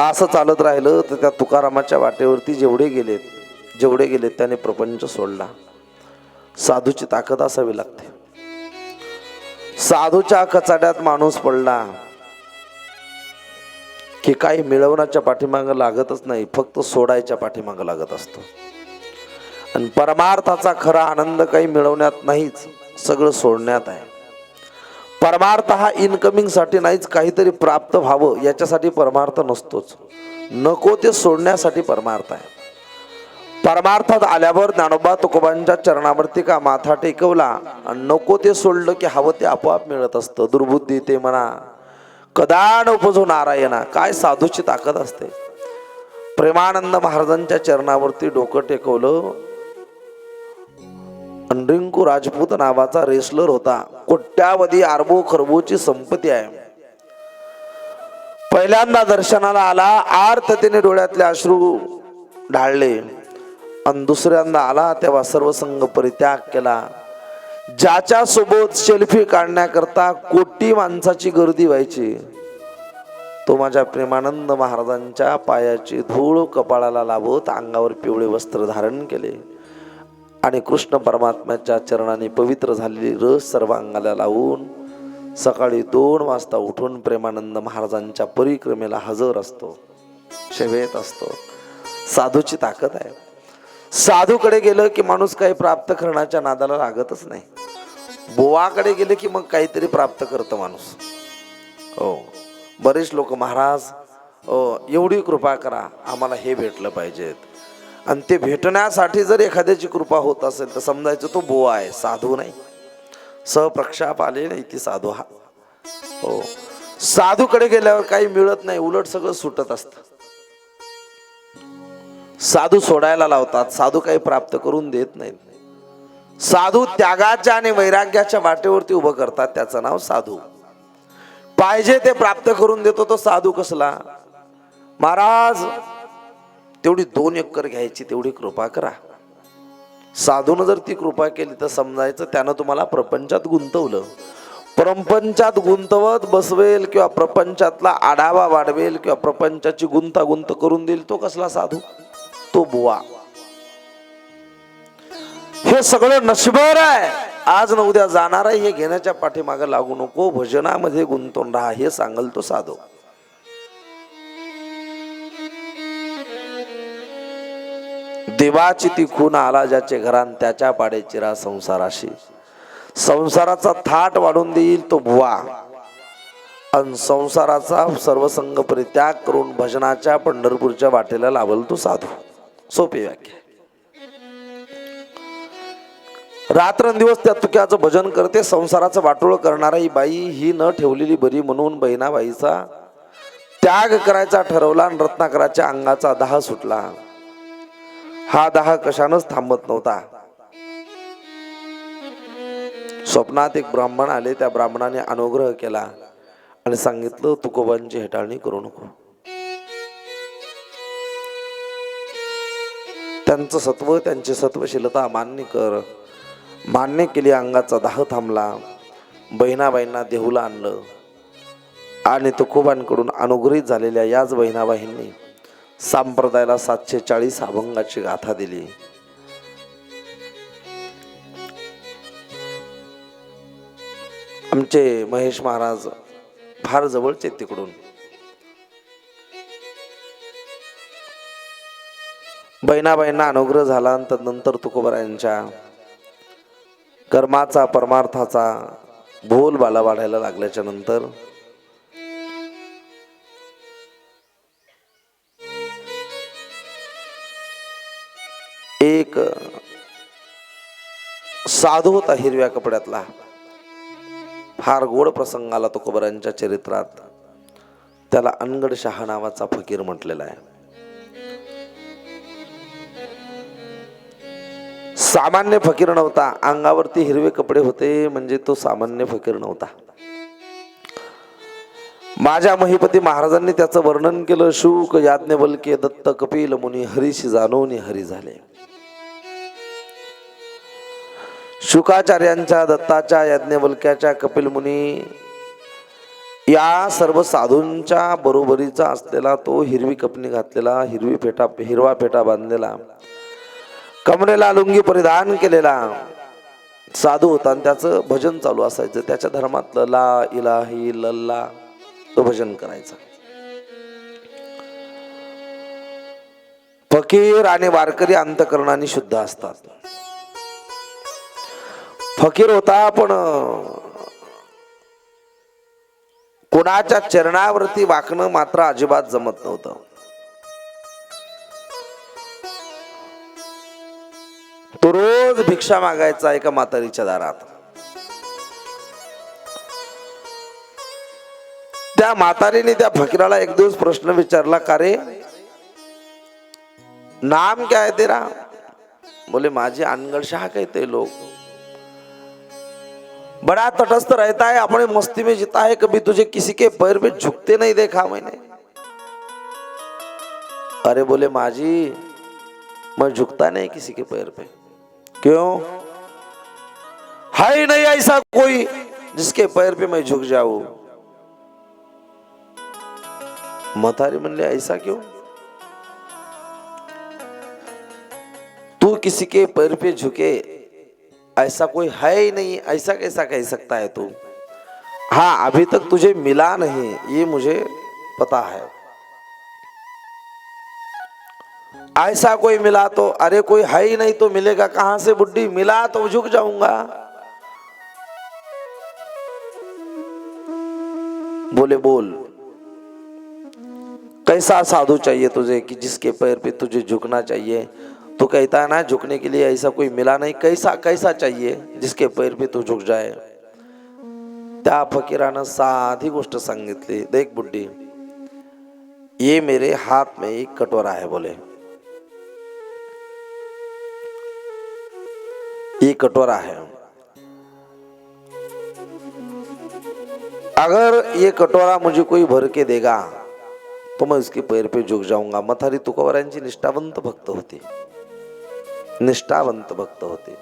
असं चालत राहिलं तर त्या तुकारामाच्या वाटेवरती जेवढे गेलेत त्याने प्रपंच सोडला. साधूची ताकद असावी लागते. साधूच्या कचाट्यात माणूस पडला की काही मिळवण्याच्या पाठीमागं लागतच नाही, फक्त सोडायच्या पाठीमागं लागत असतो. आणि परमार्थाचा खरा आनंद काही मिळवण्यात नाहीच, सगळं सोडण्यात आहे. परमार्थ हा इनकमिंग साठी नाहीच, काहीतरी प्राप्त व्हावं याच्यासाठी परमार्थ नसतोच. नको ते सोडण्यासाठी परमार्थ आहे. परमार्थात आल्यावर ज्ञानोबा तुकोबांच्या चरणावरती का माथा टेकवला आणि नको ते सोडलं की हवं ते आपोआप मिळत असतं. दुर्बुद्धी ते म्हणा, कदा न उपजो नारायणा. काय साधूची ताकद असते. प्रेमानंद महाराजांच्या चरणावरती डोकं टेकवलं. रिंकू राजपूत नावाचा रेसलर होता. कोट्यावधी अरबो खरबोची संपत्ती आहे. पहिल्यांदा दर्शनाला आला, आर्ततेने डोळ्यातले अश्रू ढाळले. आणि दुसऱ्यांदा आला तेव्हा सर्वसंग परित्याग केला. ज्याच्या सोबत सेल्फी काढण्याकरता कोटी माणसाची गर्दी व्हायची, तो माझ्या प्रेमानंद महाराजांच्या पायाची धूळ कपाळाला लावत अंगावर पिवळे वस्त्र धारण केले आणि कृष्ण परमात्म्याच्या चरणाने पवित्र झालेली रस सर्वांगाला लावून सकाळी 2 वाजता उठून प्रेमानंद महाराजांच्या परिक्रमेला हजर असतो, सेवेत असतो. साधूची ताकद आहे. साधूकडे गेलं की माणूस काही प्राप्त करण्याच्या नादाला लागतच नाही. बुवाकडे गेले की मग काहीतरी प्राप्त करतं माणूस. हो, बरेच लोक महाराज एवढी कृपा करा, आम्हाला हे भेटलं पाहिजेत. आणि ते भेटण्यासाठी जर एखाद्याची कृपा होत असेल तर समजायचं तो बुवा आहे, साधू नाही. सप्रक्षाप आले नाही ती साधू हा. हो, साधूकडे गेल्यावर काही मिळत नाही, उलट सगळं सुटत असतं. साधू सोडायला लावतात, साधू काही प्राप्त करून देत नाहीत. साधू त्यागाच्या आणि वैराग्याच्या वाटेवरती उभं करतात, त्याचं नाव साधू. पाहिजे ते प्राप्त करून देतो तो साधू कसला. महाराज तेवढी 2 एकर घ्यायची, तेवढी कृपा करा. साधून जर ती कृपा केली तर समजायचं त्यानं तुम्हाला प्रपंचात गुंतवलं. प्रपंचात गुंतवत बसवेल किंवा प्रपंचातला आढावा वाढवेल किंवा प्रपंचाची गुंतागुंत करून देईल, तो कसला साधू, तो बुवा. हे सगळं नशीबवर आहे. आज न उद्या जाणार आहे, हे घेण्याच्या पाठीमागे लागू नको, भजनामध्ये गुंतून राहा, हे सांगल तो साधू. देवाची ती खून आला ज्याचे घरान, त्याच्या पाडे चिरा संसाराशी. संसाराचा थाट वाढून देईल तो भुवा, आणि संसाराचा सर्वसंग परित्याग करून भजनाच्या पंढरपूरच्या वाटेला लावल तो साधू. सोपी व्याख्या. रात्रंदिवस त्या तुक्याचं भजन करते. संसाराचं वाटोळ करणारी बाई ही न ठेवलेली बरी म्हणून बहिणाबाईचा त्याग करायचा ठरवला आणि रत्नाकराच्या अंगाचा दाह सुटला. हा दाह कशानच थांबत नव्हता. स्वप्नात एक ब्राह्मण आले. त्या ब्राह्मणाने अनुग्रह केला आणि सांगितलं, तुकोबांची हेटाळणी करू नको. त्यांचं सत्व, त्यांची सत्वशीलता मान्य कर. मान्य केली. अंगाचा दाह थांबला. बहिणाबाईंना देहूला आणलं आणि तुकोबांकडून अनुग्रहित झालेल्या याच बहिणाबाईंनी संप्रदायाला 740 अभंगाची गाथा दिली. आमचे महेश महाराज फार जवळचे तिकडून. बहिणाबाईंना अनुग्रह झाला आणि तदनंतर तुकोबारायांच्या कर्माचा परमार्थाचा बोलबाला वाढायला लागल्याच्या नंतर एक साधू होता हिरव्या कपड्यातला. फार गोड प्रसंग आला तुकोबारायांच्या चरित्रात. त्याला अनगड शहा नावाचा फकीर म्हटलेला आहे. सामान्य फकीर नव्हता. अंगावरती हिरवे कपडे होते म्हणजे तो सामान्य फकीर नव्हता. माझ्या महिपती महाराजांनी त्याचं वर्णन केलं. शुक याज्ञवल्के दत्त कपिल मुनी हरीशी जाणून हरी झाले. शुकाचार्यांच्या, दत्ताच्या, याज्ञवल्क्याच्या, कपिल मुनी या सर्व साधूंच्या बरोबरीचा असलेला तो हिरवी कपनी घातलेला, हिरवा फेटा बांधलेला, कमरेला लुंगी परिधान केलेला साधू होता. आणि त्याचं भजन चालू असायचं. त्याच्या धर्मातलं ला इलाही लल्ला तो भजन करायचा. फकीर आणि वारकरी अंतकरणाने शुद्ध असतात. फकीर होता पण कोणाच्या चरणावरती वाकणं मात्र अजिबात जमत नव्हतं. तो रोज भिक्षा मागायचा एका म्हातारीच्या दारात. त्या म्हातारीने त्या फकीराला एक दिवस प्रश्न विचारला, का रे नाम क्या है तेरा? बोले माझी अनगढ़ शाह कहते लोग. बड़ा तटस्थ रहता है, अपने मस्ती में जीता है, कभी तुझे किसी के पैर पे झुकते नहीं देखा मैंने. अरे बोले माजी मैं झुकता नहीं किसी के पैर पे. क्यों? है ही नहीं ऐसा कोई जिसके पैर पे मैं झुक जाऊं. म्हातारी म्हणले ऐसा क्यों? तू किसी के पैर पे झुके ऐसा कोई है ही नहीं, ऐसा कैसा कह सकता है तू? हाँ अभी तक तुझे मिला नहीं, ये मुझे पता है. ऐसा कोई मिला तो, अरे कोई है ही नहीं तो मिलेगा कहां से बुड्ढी, मिला तो झुक जाऊंगा। बोले बोल, कैसा साधु चाहिए तुझे कि जिसके पैर पे तुझे झुकना चाहिए? तो कहता है ना झुकने के लिए ऐसा कोई मिला नहीं, कैसा कैसा चाहिए जिसके पैर पे तू झुक जाए? त्या फकीरानं साधी गोष्ट सांगितली, देख बुड्ढी, ये मेरे हाथ में एक कटोरा है, बोले ये कटोरा है, अगर ये कटोरा मुझे कोई भर के देगा तो मैं उसके पैर पे झुक जाऊंगा। मथारी तुकोबारायांची निष्ठावंत भक्त होती, निष्ठावंत भक्त होती।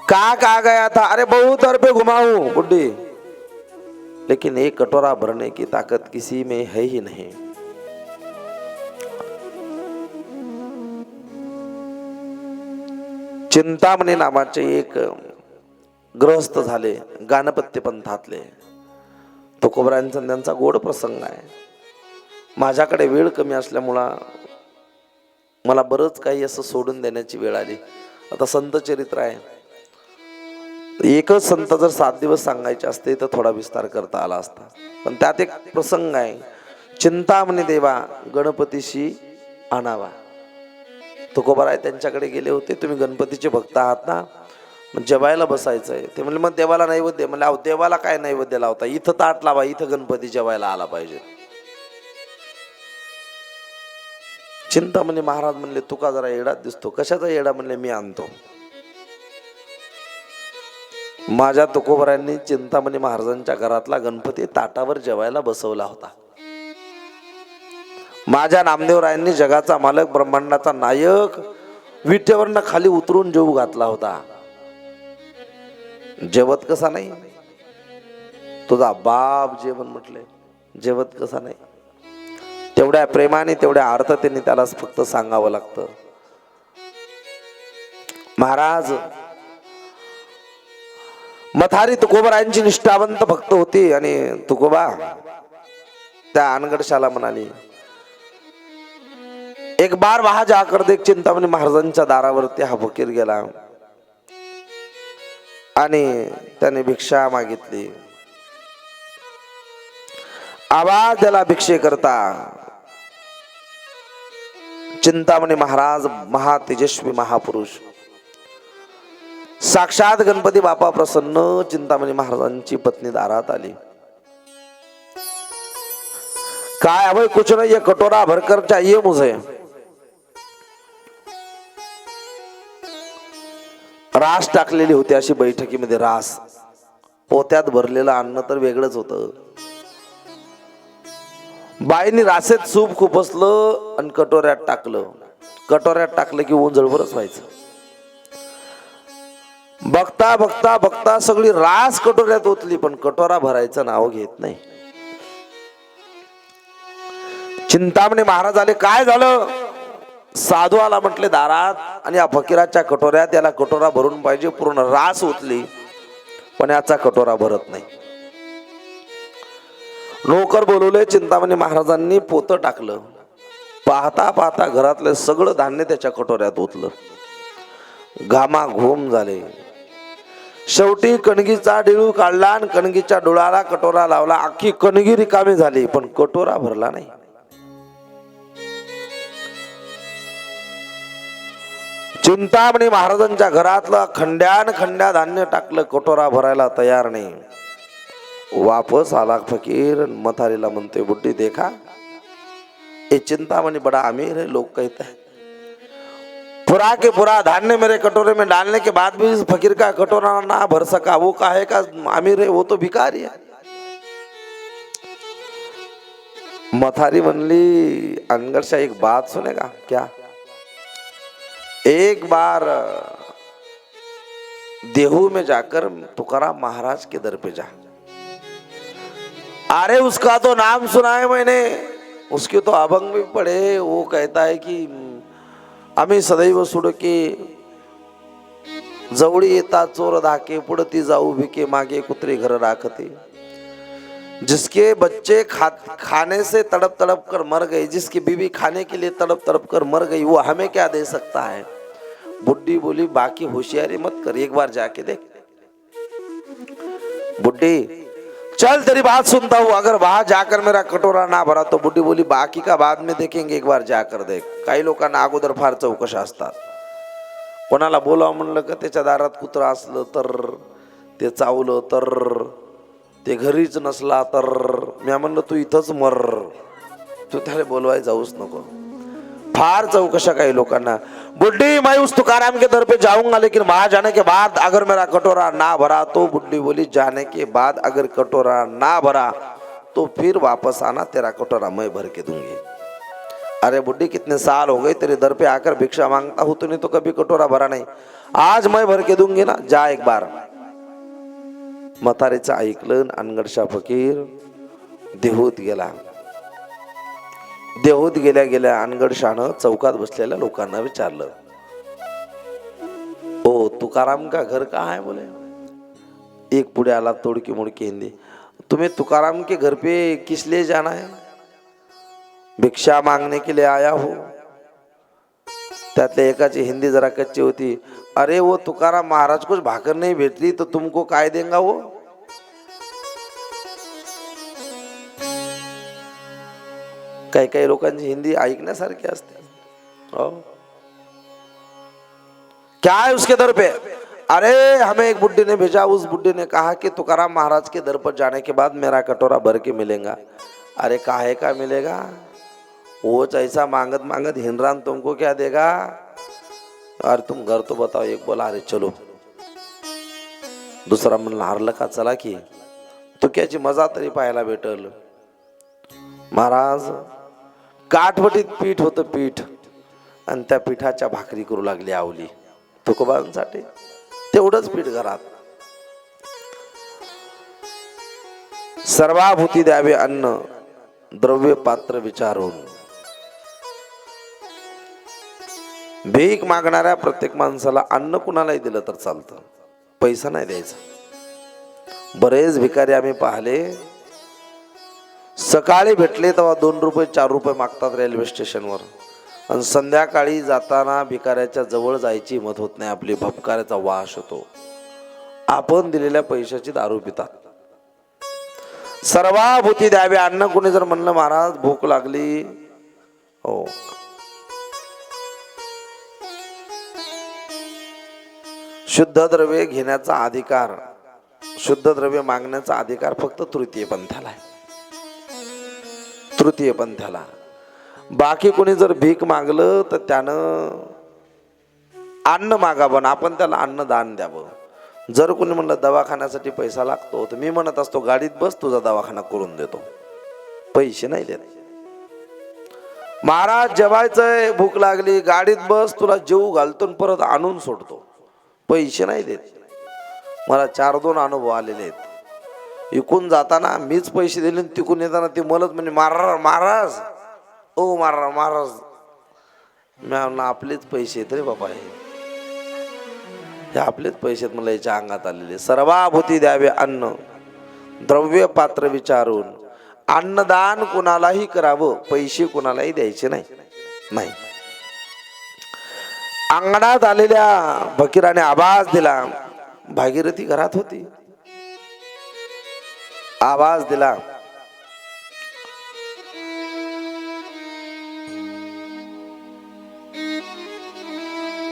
कहा गया था, अरे बहुत दर पे घुमाऊं बुड्ढी, लेकिन एक कटोरा भरने की ताकत किसी में है ही नहीं। चिंतामणी नावाचे एक गृहस्थ झाले, गाणपत्य पंथातले। तुकोबारायांचा त्यांचा गोड प्रसंग आहे। माझ्याकडे वेळ कमी असल्यामुळं मला बरंच काही असं सोडून देण्याची वेळ आली। आता संत चरित्र आहे, एकच संत जर 7 दिवस सांगायचे असते तर थोडा विस्तार करता आला असता, पण त्यात एक प्रसंग आहे, चिंतामणी देवा गणपतीशी आणावा। तुकोबाराय त्यांच्याकडे गेले होते, तुम्ही गणपतीचे भक्त आहात ना, मग जेवायला बसायचंय। ते म्हणले मग देवाला नैवेद्य, म्हणले अहो देवाला काय नैवेद्य लावता, इथं ताट लावा, इथं गणपती जेवायला आला पाहिजे। चिंतामणी महाराज म्हणले तुका जरा येडाच दिसतो, कशाचा येडा? म्हणले मी आणतो। माझ्या तुकोबारायांनी चिंतामणी महाराजांच्या घरातला गणपती ताटावर जेवायला बसवला होता। माझ्या नामदेवरायांनी जगाचा मालक, ब्रह्मांडाचा नायक विटेवरनं खाली उतरून जेवू घातला होता। जेवत कसा नाही? तुझा बाप जेवण म्हटले, जेवत कसा नाही? तेवढ्या प्रेमाने तेवढ्या अर्थतेने त्याला फक्त सांगावं लागतं। महाराज मथारी तुकोबारायांची निष्ठावंत भक्त होती आणि तुकोबा त्या अनगडशाला म्हणाली, एक बार वहां जाकर देख। चिंतामणी महाराजांच्या दारावरती हा फकीर गेला आणि त्याने भिक्षा मागितली। आवाज त्याला भिक्षे करता चिंतामणी महाराज महातेजस्वी महापुरुष, साक्षात गणपती बापा प्रसन्न चिंतामणी महाराजांची पत्नी दारात आली। काय अभय कुछ नहीं, ये कटोरा भरकर चाहिए मुझे। रास टाकलेली होती अशी बैठकीमध्ये, रास पोत्यात भरलेलं अन्न तर वेगळंच होतं। बाईंनी रासेत सूप खुपसलं आणि कटोऱ्यात टाकलं। कटोऱ्यात टाकलं की ओंजळभरच व्हायचं। बघता बघता बघता सगळी रास कटोऱ्यात ओतली, पण कटोरा भरायचं नाव घेत नाही। चिंतामणी महाराज आले, काय झालं? साधू आला म्हटले दारात आणि या फकीराच्या कटोऱ्यात याला कटोरा भरून पाहिजे, पूर्ण रास ओतली पण याचा कटोरा भरत नाही। नोकर बोलवले, चिंतामणी महाराजांनी पोतं टाकलं, पाहता पाहता घरातलं सगळं धान्य त्याच्या कटोऱ्यात ओतलं। घामाघूम झाले। शेवटी कणगीचा डिळू काढला आणि कणगीच्या डोळ्याला कटोरा लावला। अख्खी कणगी रिकामी झाली पण कटोरा भरला नाही। चिंतामणी महाराजांच्या घरातलं खंड्यान खंड्या धान्य टाकलं, कटोरा भरायला तयार नाही। वापस आला फकीर, मथारीला म्हणतोय, बुड्ढी देखा ये चिंतामणी बड़ा अमीर है, लोग कहते हैं पूरा के पूरा धान्य मेरे कटोरे में डालने के बाद भी इस फकीर का कटोरा ना भर सका, वो काहे का अमीर है, वो तो भिखारी है। मथारी म्हणली, अनगढ़ एक बात सुनेगा क्या? एक बार देहू में जाकर तुकाराम महाराज के दर पे जा। अरे उसका तो नाम सुना है मैंने, उसके तो अभंग भी पढ़े। वो कहता है कि आम्ही सदैव सुडके, जवळी येता चोर धाके, पुढती जाऊ भिके, मागे कुत्रे घर राखते। जिसके बच्चे खाने से तड़प तड़प कर मर गए, जिसकी बीवी खाने के लिए तड़प तड़प कर मर गई, वो हमें क्या दे सकता है? बुड्ढी बोली बाकी होशियारी मत कर, एक बार जाके देख। बुड्ढी चल तेरी बात सुनता हूं, अगर वहां जाकर मेरा कटोरा ना भरा तो बुड्ढी बोली बाकी का बाद में देखेंगे, एक बार जाकर देख। काही लोकांना अगोदर फार चौकशा असतात. कोणाला बोलावं म्हणलं का त्याच्या दारात कुत्रा असलं तर, ते चावलं तर, ते घरीच नसला तर, मी म्हणलं तू इथंच मर, तू त्याला बोलवाय जाऊच नको. फार चौकशा काही लोकांना. बुड्ढी मैं उस तुकाराम के दर पे जाऊंगा लेकिन वहां जाने के बाद अगर मेरा कटोरा ना भरा तो, बुड्ढी बोली जाने के बाद अगर कटोरा ना भरा तो फिर वापस आना, तेरा कटोरा मैं भर के दूंगी. अरे बुड्ढी कितने साल हो गए तेरे दर पे आकर भिक्षा मांगता हूं, तूने तो कभी कटोरा भरा नहीं, आज मैं भर के दूंगी ना, जा एक बार. म्हातारीचं ऐकलं. अनगडशा फकीर देहूत गेला. देहूत गेल्या गेल्या अनगडशानं चौकात बसलेल्या लोकांना विचारलं, ओ तुकाराम का घर कहाँ है? बोले. एक पुढे आला तोड़की मुड़की हिंदी, तुम्हें तुकाराम के घर पे किस लिए जाना है? भिक्षा मांगने के लिए आया हो. त्यातल्या एकाची हिंदी जरा कच्ची होती. अरे वो तुकाराम महाराज कुछ भाकर नहीं भेटली तो तुमको काय देंगा वो? काही काही लोकांची हिंदी ऐकण्यासारखी असते. क्या है उसके दर पे? अरे हमें एक बुड्ढे ने भेजा, उस बुड्ढे ने कहा कि तुकाराम महाराज के दर पर जाने के बाद मेरा कटोरा भर के मिलेगा. अरे काहे का मिलेगा? वो ऐसा मांगत मांगत हिंदरान तुमको क्या देगा? अरे तुम घर तो बताओ. एक बोला अरे चलो. दुसरा म्हणला हरलं का चला की, तुक्याची मजा तरी पाहायला भेटल. महाराज काठवटीत पीठ होतं, पीठ, आणि त्या पिठाच्या भाकरी करू लागली आवली तुकोबांसाठी. तेवढंच पीठ घरात. सर्वाभूती द्यावे अन्न, द्रव्य पात्र विचारून. भीक मागणाऱ्या प्रत्येक माणसाला अन्न कुणालाही दिलं तर चालतं, पैसा नाही द्यायचा. बरेच भिकारी आम्ही पाहिले, सकाळी भेटले तेव्हा 2 रुपये 4 रुपये मागतात रेल्वे स्टेशनवर, आणि संध्याकाळी जाताना भिकाऱ्याच्या जवळ जायची हिंमत होत नाही, आपली भपकाऱ्याचा वास होतो. आपण दिलेल्या पैशाची दारू पितात. सर्वाभूती द्यावे अन्न. कोणी जर म्हणलं महाराज भूक लागली, हो शुद्ध द्रव्य घेण्याचा अधिकार, शुद्ध द्रव्य मागण्याचा अधिकार फक्त तृतीय पंथाला आहे. तृतीय पंथाला. बाकी कोणी जर भीक मागलं तर त्यानं अन्न मागावं, आपण त्याला अन्नदान द्यावं. जर कोणी म्हणलं दवाखान्यासाठी पैसा लागतो तर मी म्हणत असतो गाडीत बस, तुझा दवाखाना करून देतो. पैसे नाही देत. महाराज जेवायचंय, भूक लागली, गाडीत बस, तुला जेवू घालतो परत आणून सोडतो. पैसे नाही देत. मला 4-2 अनुभव आलेले आहेत. इकून जाताना मीच पैसे दिले, तिकून येताना ते मलाच म्हणजे महाराज ओ महाराज. मी म्हणलं आपलेच पैसे तरी बाबा, हे आपलेच पैसे मला याच्या अंगात आलेले. सर्वाभूती द्यावे अन्न, द्रव्य पात्र विचारून. अन्नदान कुणालाही करावं, पैसे कुणालाही द्यायचे नाही. अंगणात आलेल्या फकीराने आवाज दिला. भागीरथी घरात होती. आवाज दिला,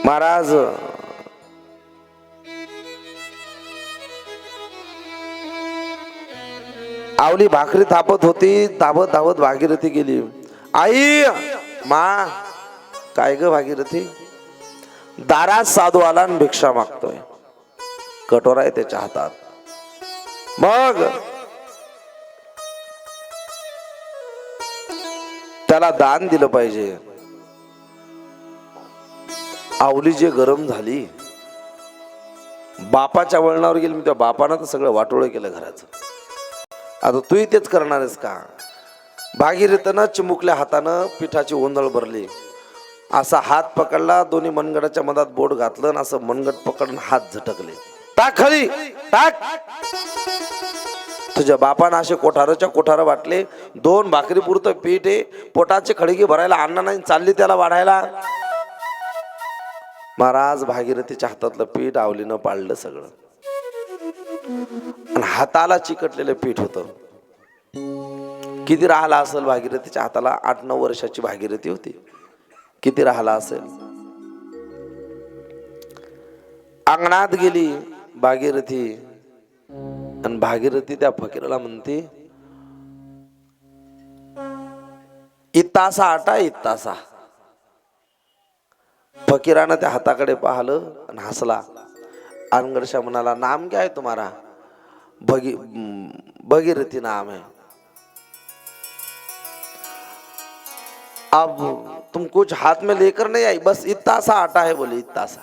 महाराज आवली भाकरी थापत होती. धावत धावत भागीरथी गेली. आई मा काय ग भागीरथी? दारात साधू आला आणि भिक्षा मागतोय. कटोरा आहे त्याच्या हातात. मग त्याला दान दिलं पाहिजे. आवली जे गरम झाली, बापाच्या वळणावर गेली. मी त्या बापानं तर सगळं वाटोळं केलं घराचं. आता तूही तेच करणार आहेस का? भागीरथीनं चिमुकल्या हातानं पिठाची ओंजळ भरली. असा हात पकडला, दोन्ही मनगडाच्या मधात बोट घातलं आणि असं मनगट पकडून हात झटकले. टाक खाली, टाक. तुझ्या बापानं असे कोठाराच्या कोठार वाटले, 2 भाकरी पुरतं पीठ आहे, पोटाचे खडगी भरायला अन्न नाही, चालली त्याला वाढायला. महाराज भागीरथीच्या हातातलं पीठ आवलीनं पाळलं सगळं, आणि हाताला चिकटलेलं पीठ होतं. किती राहिला असेल भागीरथीच्या हाताला? 8-9 वर्षाची भागीरथी होती. किती राहिला असेल? अंगणात गेली भागीरथी, आणि भागीरथी त्या फकीराला म्हणते, इत्तासा आटा इत्तासा. फकीरानं त्या हाताकडे पाहिलं आणि हसला. अनगडशा म्हणाला, नाम क्या है तुम्हारा? भगीरथी नाम है. अब तुम कुछ हाथ में लेकर नहीं आई, बस इतना सा आटा है बोले, इतना सा.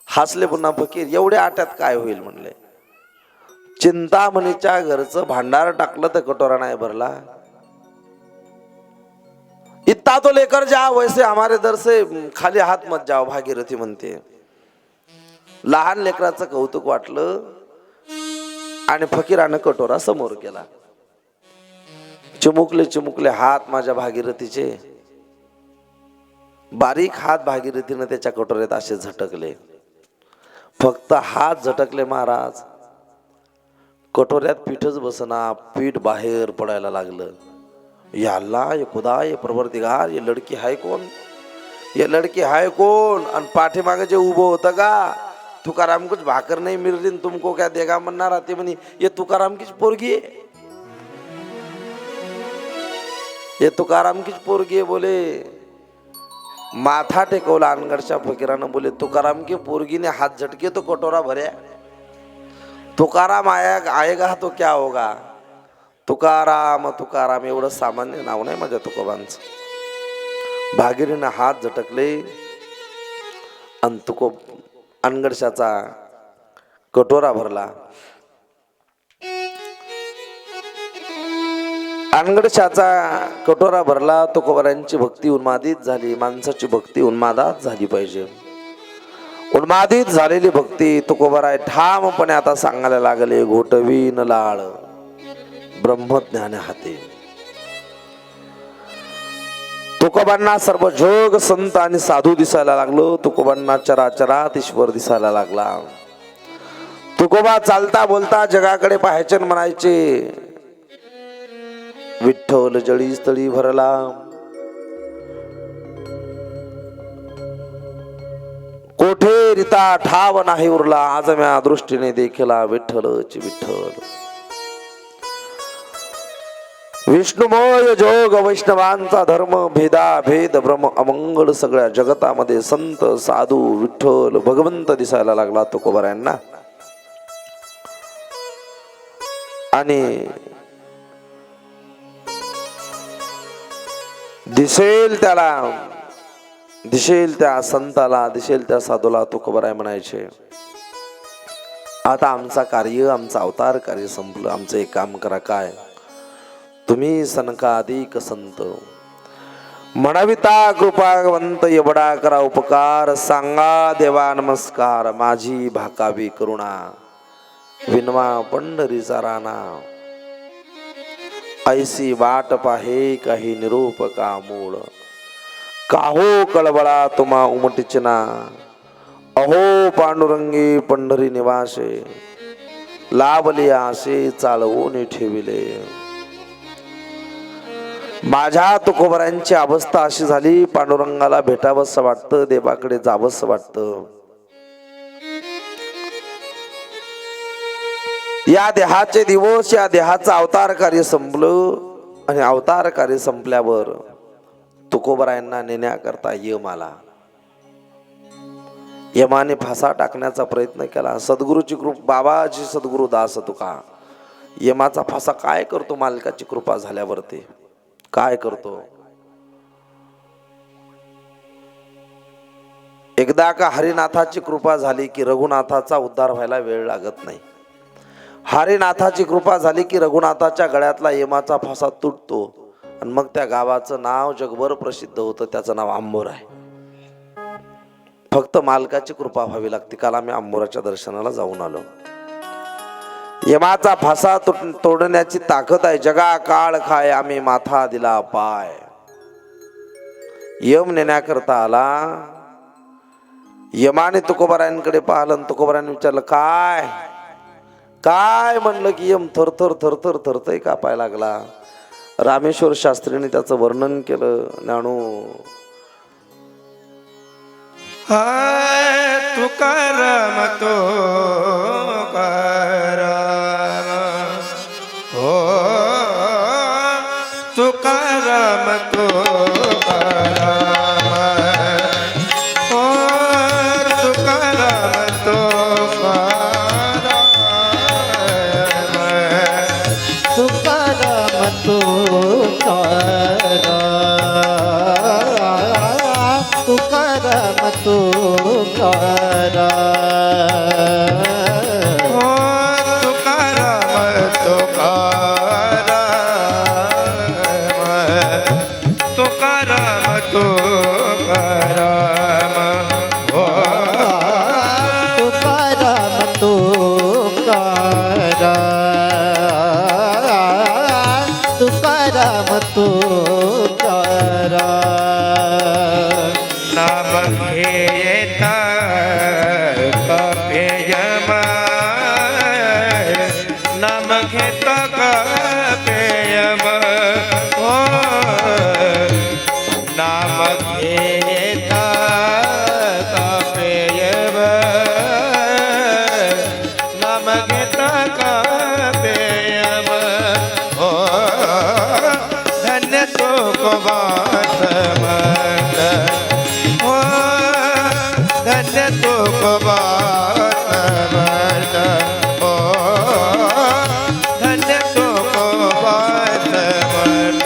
हसले पुन्हा फकीर. एवढ्या आट्यात काय होईल म्हणले. चिंतामणीच्या घरचं भांडार टाकलं तर कटोरा नाही भरला. इतना तो लेकर जाओ, वैसे हमारे दर से खाली हात मत जाओ, भागीरथी म्हणते. लहान लेकराचं कौतुक वाटलं आणि फकीरानं कटोरा समोर केला. चिमुकले चिमुकले हात माझ्या भागीरथीचे, बारीक हात भागीरथीनं त्याच्या कटोऱ्यात असे झटकले. फक्त हात झटकले महाराज, कटोऱ्यात पीठच बसना, पीठ बाहेर पडायला लागलं. या अल्लाह, ये खुदा, ये परवरदिगार, ये लडकी हाय कोण? ये लडकी हाय कोण? आणि पाठीमागे जे उभं होतं का, तुकाराम कुछ भाकर नहीं मिल रही तुमको क्या देगा म्हणणार ते म्हणे, ये तुकाराम कीच पोरगी आहे, ये तुकाराम कीच पोरगी आहे बोले. माथा टेकवला अनगडच्या फकीरानं. बोले तुकाराम की पोरगी ने हाथ झटके तो कटोरा भरया. तुकाराम आएगा तो क्या होगा. तुकाराम तुकाराम एवढं सामान्य नाव नाही माझ्या तुकोबांचं. भागीरीनं हात झटकले आणि अनगडशाचा कटोरा भरला. अनगडशाचा कटोरा भरला. तुकोबारांची भक्ती उन्मादित झाली. माणसाची भक्ती उन्मादात झाली पाहिजे. उन्मादित झालेली भक्ती तुकोबाराय ठामपणे आता सांगायला लागले. घोटवीन लाळ ब्रह्मज्ञान हाते. तुकोबांना सर्व जोग संत आणि साधू दिसायला लागलो. तुकोबांना चराचरात ईश्वर दिसायला लागला. तुकोबा चालता बोलता जगाकडे पाहायचे म्हणायचे, विठ्ठल जळी स्थळी भरला. कोठे रिता ठाव नाही उरला. आज म्या दृष्टीने देखला विठ्ठलची विठ्ठल. विष्णुमय जोग वैष्णवांचा धर्म, भेदा भेद भ्रम अमंगळ सगळ्या जगतामध्ये संत साधू विठ्ठल भगवंत दिसायला लागला तुकोबारायांना. आणि दिसेल त्याला, दिसेल त्या संताला, दिसेल त्या साधूला तुकोबाराय म्हणायचे, आता आमचा कार्य, आमचा अवतार कार्य संपलं. आमचं एक काम करा. काय? तुम्ही सनकाधिक संत म्हणविता कृपावंत एवढा करा उपकार. सांगा देवा नमस्कार, माझी भाकावी करुणा. विनवा पंढरीचा राणा, ऐसी वाट पाहे काही निरूपका मूळ. काहो कळबळा तुम्हा उमटीचना, अहो पांडुरंगी पंढरी निवासे. लाभले आशे चालवून ठेविले. माझ्या तुकोबारांची अवस्था अशी झाली, पांडुरंगाला भेटावंसं वाटतं, देवाकडे जावंसं वाटतं. या देहाचे दिवस, या देहाचं अवतार कार्य संपलं. आणि अवतार कार्य संपल्यावर तुकोबारायांना नेण्याकरता यम आला. यमाने फासा टाकण्याचा प्रयत्न केला. सद्गुरूची कृपा, बाबाजी सद्गुरू दास तुका. यमाचा फासा काय करतो? मालकाची कृपा झाल्यावरती काय करतो? एकदा का हरिनाथाची कृपा झाली की रघुनाथाचा उद्धार व्हायला वेळ लागत नाही. हरिनाथाची कृपा झाली की रघुनाथाच्या गळ्यातला यमाचा फासा तुटतो आणि मग त्या गावाचं नाव जगभर प्रसिद्ध होतं. त्याचं नाव आंबोर आहे. फक्त मालकाची कृपा व्हावी लागते. काल आम्ही आंबोराच्या दर्शनाला जाऊन आलो. यमाचा फासा तोडण्याची ताकद आहे. जगा काळ खाय आम्ही माथा दिला पाय. यम नेण्याकरता आला. यमाने तुकोबारायांकडे पाहिलं आणि तुकोबारायांनी विचारलं काय काय म्हणलं की यम थरथर थरथर थरथय कापाय लागला. रामेश्वर शास्त्रीने त्याचं वर्णन केलं. ज्ञानू तुकाराम तुकाराम हो तुकाराम तुकाराम हो तुकाराम तुकाराम तुकाराम तुकाराम तुकाराम तुकाराम हो तुकाराम तुकाराम तुकाराम तुकाराम हो तुकाराम तुकाराम तुकाराम तुकाराम नाम घेता कपेयम नाम घेता कपेयम हो नाम घेता कपेयम नाम घेता कपेयम हो धन्य तो वास मत हो धन्य तो वास मत हो धन्य तो वास मत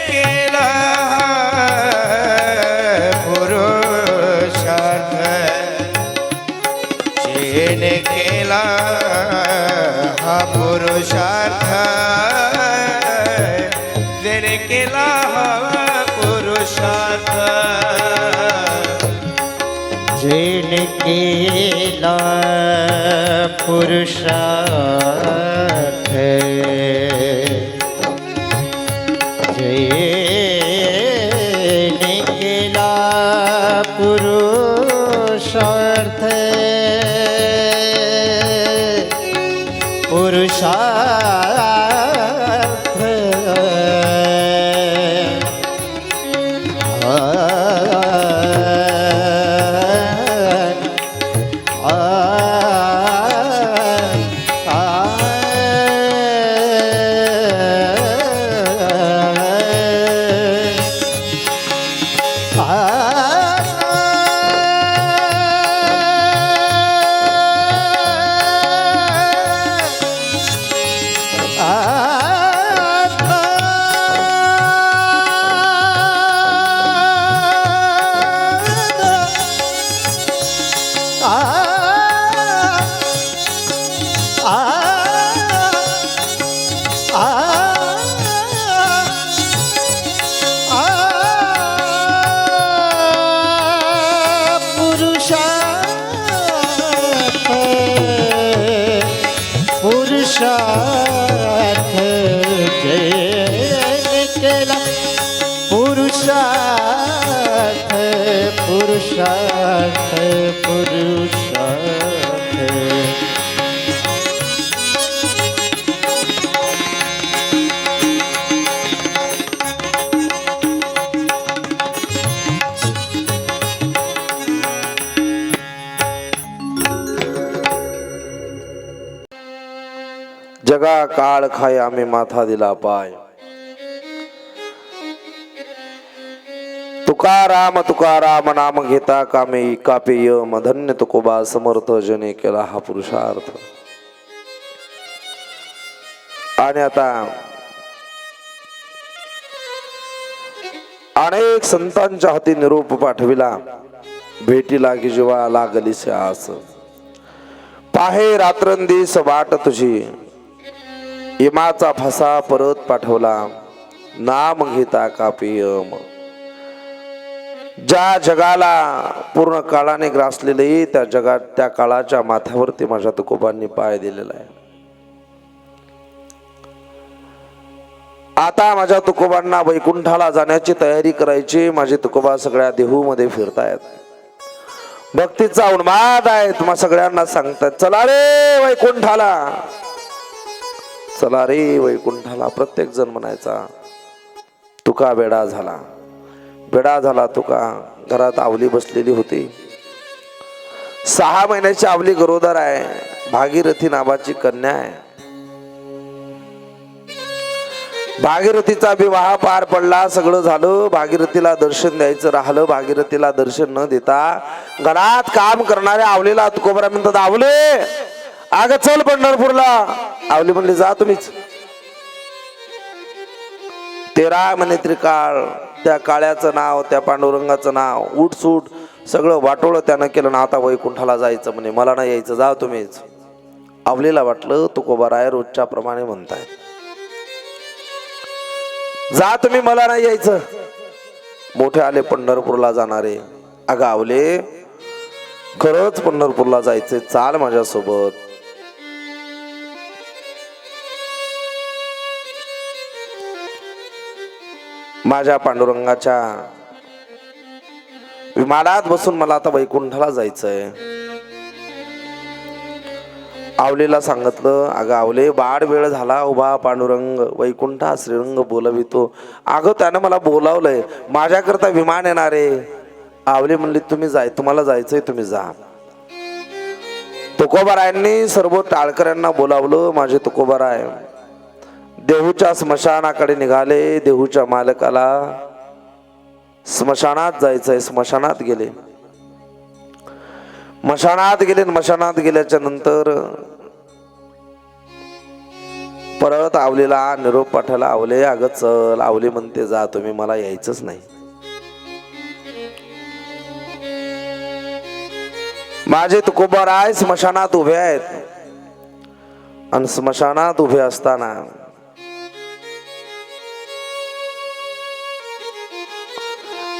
केला पुरुषार्थ जेने केला हा पुरुषार्थ जेने केला हा पुरुषार्थ जेने केला पुरुषार्थ जेने केला पुरुषार्थ पुरुषार्थ पुरुषार्थ जय केला पुरुषार्थ पुरुषार्थ पुरुषार्थ जगा काळ खाय आम्ही माथा दिला पाय. तुकाराम तुकाराम नाम घेता कामे कापेय मधन्य तुकोबा समर्थ जने केला हा पुरुषार्थ. आणि आता अनेक संतांच्या हाती निरोप पाठविला. भेटीला की जेव्हा लागलीसे आस, पाहे रात्रंदिवस वाट तुझी. इमाचा फसा परत पाठवला, नाम घेता कापियम. ज्या जगाला पूर्ण काळाने ग्रासलेले त्या जगात त्या काळाच्या माथ्यावरती माझ्या तुकोबांनी पाय दिलेला आहे. आता माझ्या तुकोबांना वैकुंठाला जाण्याची तयारी करायची. माझे तुकोबा सगळ्या देहूमध्ये फिरतायत. भक्तीचा उन्माद आहे. तुम्हा सगळ्यांना सांगतात, चला रे वैकुंठाला, चला रे वैकुंठाला. प्रत्येक जण म्हणायचा. तुका बेडा झाला, बेडा झाला तुका. घरात आवली बसलेली होती. 6 महिन्याची आवली गरोदर आहे. भागीरथी नावाची कन्या आहे. भागीरथीचा विवाह पार पडला, सगळं झालं. भागीरथीला दर्शन द्यायचं राहिलं. भागीरथीला दर्शन न देता घरात काम करणाऱ्या आवलीला तुकोबरा म्हणतात, आवले अगं चल पंढरपूरला. आवली म्हणली, जा तुम्हीच. 13 महिने त्रिकाळ त्या काळ्याचं नाव, त्या पांडुरंगाचं नाव, उठसूट सगळं वाटोळं त्यानं केलं ना. आता वैकुंठाला जायचं म्हणे, मला नाही यायचं, जा तुम्हीच. आवलीला वाटलं तुकोबाराय रोजच्या प्रमाणे म्हणताय, जा तुम्ही, मला नाही यायचं. मोठे आले पंढरपूरला जाणारे. अगं आवले खरंच पंढरपूरला जायचे, चाल माझ्यासोबत. माझ्या पांडुरंगाच्या विमानात बसून मला आता वैकुंठाला जायचंय. आवलीला सांगितलं, अगं आवले बाड वेळ झाला उभा पांडुरंग वैकुंठा श्रीरंग बोलवितो. अगं त्यानं मला बोलावलंय, माझ्याकरता विमान येणारे. आवली म्हणली, तुम्ही तुम्हाला जायचंय, तुम्ही जा. तुकोबारायांनी सर्व टाळकऱ्यांना बोलावलं. माझे तुकोबाराय देहूच्या स्मशानाकडे निघाले. देहूच्या मालकाला स्मशानात जायचंय. स्मशानात गेले. मशानात गेले. मशानात गेल्याच्या नंतर परत आवलीला निरोप पाठवला, आवले अगं चल. आवली म्हणते, जा तुम्ही, मला यायचंच नाही. माझे तुकोबाराय स्मशानात उभे आहेत. आणि स्मशानात उभे असताना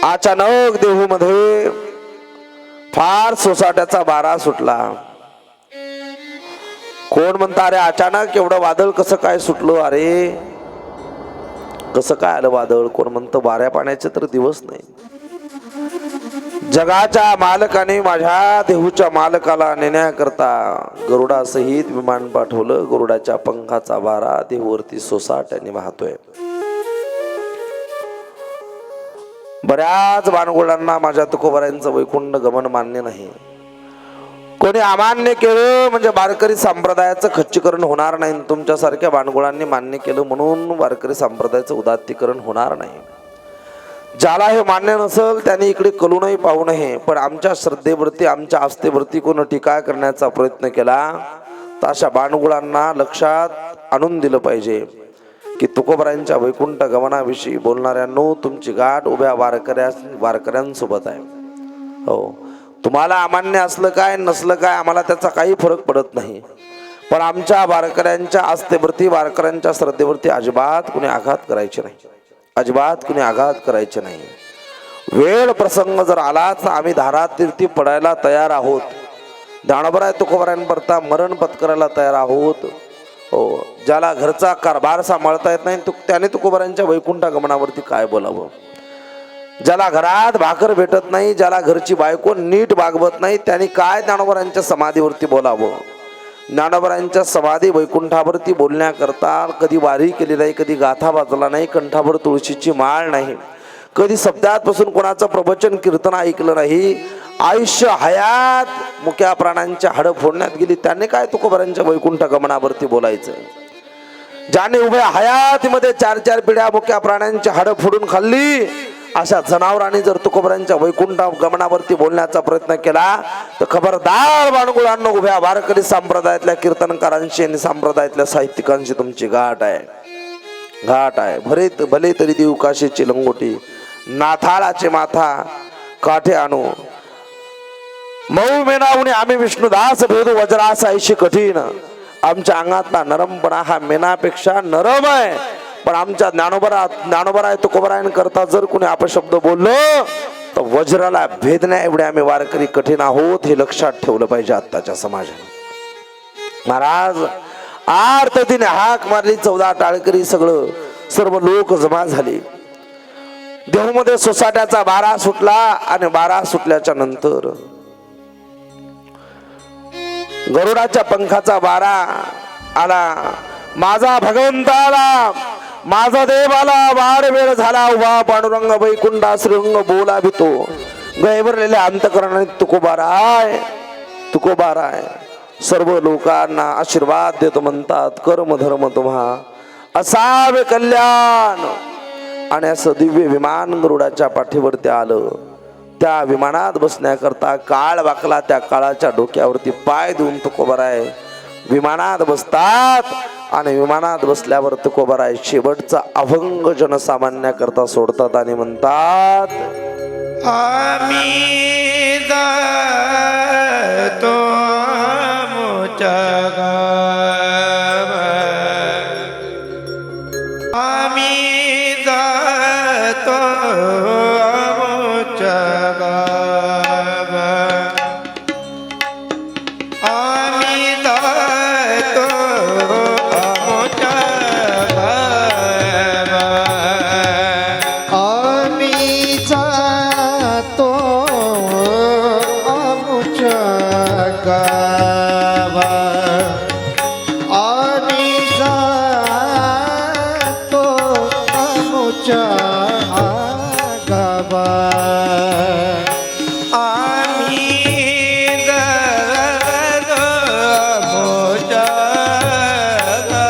अचानक देहू मध्ये फार सोसाट्याचा वारा सुटला. कोण म्हणता, अरे अचानक एवढं वादळ कसं काय सुटलं, अरे कसं काय आलं वादळ. कोण म्हणतं, वाऱ्या पाण्याचे तर दिवस नाही. जगाच्या मालकाने माझ्या देहूच्या मालकाला नेण्याकरता गरुडासहित विमान पाठवलं. गरुडाच्या पंखाचा वारा देहूवरती सोसाट्याने वाहतोय. बऱ्याच बाणगुळांना माझ्या तुकोबारायांचं वैकुंठ गमन मान्य नाही. कोणी अमान्य केलं म्हणजे वारकरी संप्रदायाचं खच्चीकरण होणार नाही. तुमच्यासारख्या बाणगुळांनी मान्य केलं म्हणून वारकरी संप्रदायाचं उदात्तीकरण होणार नाही. ज्याला हे मान्य नसेल त्याने इकडे कलूनही पाहू नये. पण आमच्या श्रद्धेवरती, आमच्या आस्थेवरती कोण टीका करण्याचा प्रयत्न केला तर अशा बाणगुळांना लक्षात आणून दिलं पाहिजे की तुकोबारायांच्या वैकुंठ गमनाविषयी बोलणाऱ्यांनो, तुमची गाठ उभ्या वारकऱ्यांसोबत आहे. हो, तुम्हाला अमान्य असलं काय नसलं काय आम्हाला त्याचा काही फरक पडत नाही. पण आमच्या वारकऱ्यांच्या आस्थेवरती, वारकऱ्यांच्या श्रद्धेवरती अजिबात कुणी आघात करायचे नाही. अजिबात कुणी आघात करायचे नाही. वेळ प्रसंग जर आला तर आम्ही धारातीर्थी पडायला तयार आहोत. ज्ञानोबराय तुकोबारायांकरता मरण पत्करायला तयार आहोत. हो, ज्याला घरचा कारभार सांभाळता येत नाही त्याने तुकोबारायांच्या वैकुंठ गमनावरती काय बोलावं. ज्याला घरात भाकर भेटत नाही, ज्याला घरची बायको नीट वागवत नाही, त्यांनी काय ज्ञानोबरायांच्या समाधीवरती बोलावं. ज्ञानोबरायांच्या समाधी वैकुंठावरती बोलण्याकरता कधी वारी केली नाही, कधी गाथा वाजला नाही, कंठावर तुळशीची माळ नाही, कधी शब्दातपासून कोणाचं प्रवचन कीर्तन ऐकलं नाही. आयुष्य हयात मुक्या प्राण्यांच्या हाडं फोडण्यात गेली, त्याने काय तुकोबारायांच्या वैकुंठ गमनावरती बोलायचं. ज्याने उभ्या हयातीमध्ये 4-4 पिढ्या मुक्या प्राण्यांची हाडं फोडून खाल्ली अशा जनावरांनी जर तुकोबरांच्या वैकुंठ गमनावरती बोलण्याचा प्रयत्न केला तर खबरदार बाणगुळांनो, उभ्या वारकरी संप्रदायातल्या कीर्तनकारांशी आणि संप्रदायातल्या साहित्यिकांशी तुमची गाठ आहे, घाट आहे. भले तरी देऊ काशीची लंगोटी, नाथाळाचे माथा काठे आणू. मऊ मेनावणे आम्ही विष्णुदास भेदू वज्रास ऐशी कठीण. आमच्या अंगातला नरमपणा हा मेनापेक्षा नरम आहे, पण आमच्या ज्ञानोबराय तुकोबरायन करता जर कोणी अपशब्द बोललो तर वज्राला भेदण्या एवढे आम्ही वारकरी कठीण आहोत, हे लक्षात ठेवलं पाहिजे आत्ताच्या समाजाने. महाराज आर्ततीने हाक मारली, 14 टाळकरी सर्व लोक जमा झाले. देहूमध्ये सोसाट्याचा 12 सुटला आणि 12 सुटल्याच्या नंतर गरुडाच्या पंखाचा 12 आला. माझा भगवंत आला, माझा देव आला, वार वेळ झाला उभा पांडुरंग वैकुंठा श्रीरंग बोला भितो. गैबरलेल्या अंतकरणाने तुकोबाराय तुकोबाराय सर्व लोकांना आशीर्वाद देतो म्हणतात. कर्म धर्म तुम्हा असावे कल्याण. आणि असं दिव्य विमान गरुडाच्या पाठीवरती आलं. त्या विमानात बसण्याकरता काळ वाकला, त्या काळाच्या डोक्यावरती पाय देऊन तुकोबाराय विमानात बसतात. आणि विमानात बसल्यावर तुकोबाराय शेवटचा अभंग जनसामान्याकरता सोडतात आणि म्हणतात, आम्ही जातो आमच्या गावा, आम्ही जातो आमच्या गावा, आम्ही जातो आमच्या गावा, आम्ही जातो आमच्या गावा, आम्ही जातो आमच्या गावा, आम्ही जातो आमच्या गावा,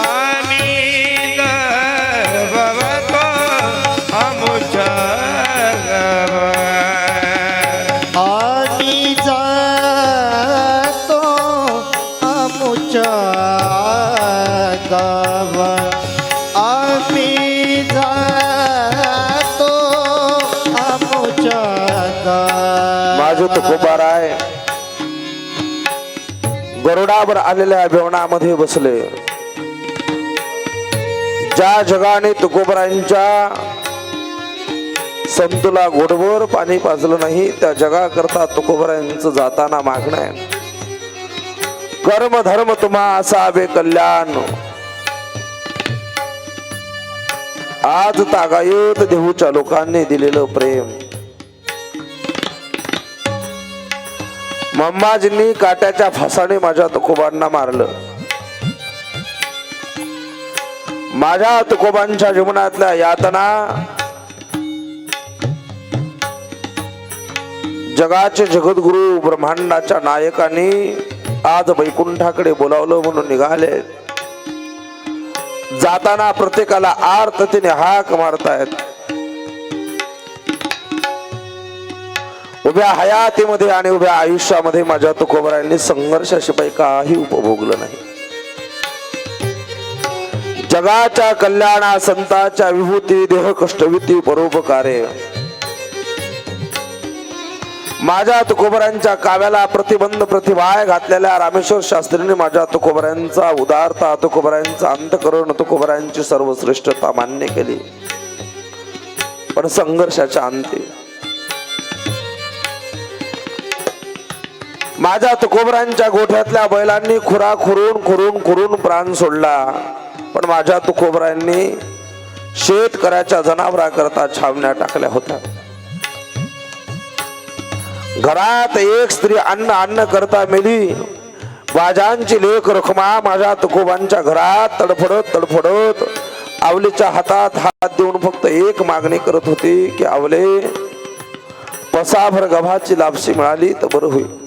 आम्ही जातो आमच्या गावा, आम्ही जातो आमच्या गावा, आम्ही जातो आमच्या गावा. माझे तुकोबाराय गरुडावर आलेल्या बेवणामध्ये बसले. ज्या जगाने तुकोबरांच्या संतुला गोडभर पाणी पाजलं नाही, त्या जगाकरता तुकोबरांचं जाताना मागणं आहे, कर्म धर्म तुम्हा असावे कल्याण. आज तागायत देहूच्या लोकांनी दिलेलं प्रेम. मम्माजींनी काट्याच्या फासाने माझ्या तुकोबांना मारलं. माझ्या तुकोबांच्या जीवनातल्या यातना जगाचे जगद्गुरु ब्रह्मांडाच्या नायकांनी आज वैकुंठाकडे बोलावलं म्हणून निघाले. जाताना प्रत्येकाला आर्ततेने हाक मारतायत. उभ्या हयातीमध्ये आणि उभ्या आयुष्यामध्ये माझ्या तुकोबरायांनी संघर्षाशिवाय काही उपभोगलं नाही. जगाच्या कल्याणा संताच्या विभूती देह कष्टविती परोपकारे. माझ्या तुकोबरांच्या काव्याला प्रतिबंध प्रतिभाय घातलेल्या रामेश्वर शास्त्रीने माझ्या तुकोबरांचा उदारता, तुकोबरांचा अंतकरण, तुकोबरांची सर्वश्रेष्ठता मान्य केली. पण संघर्षाच्या अंती माझ्या तुकोबरांच्या गोठ्यातल्या बैलांनी खुरा खुरून प्राण सोडला. पण माझ्या तुकोबरांनी शेतकऱ्याच्या जनावरांकरता छावण्या टाकल्या होत्या. घरात एक स्त्री अन्न करता मेली. बाजांची लेख रखमा माझ्या तुकोबांच्या घरात तडफडत आवलीच्या हातात हात देऊन फक्त एक मागणी करत होती की आवले, पसाभर गव्हाची लापशी मिळाली तर बरं होईल.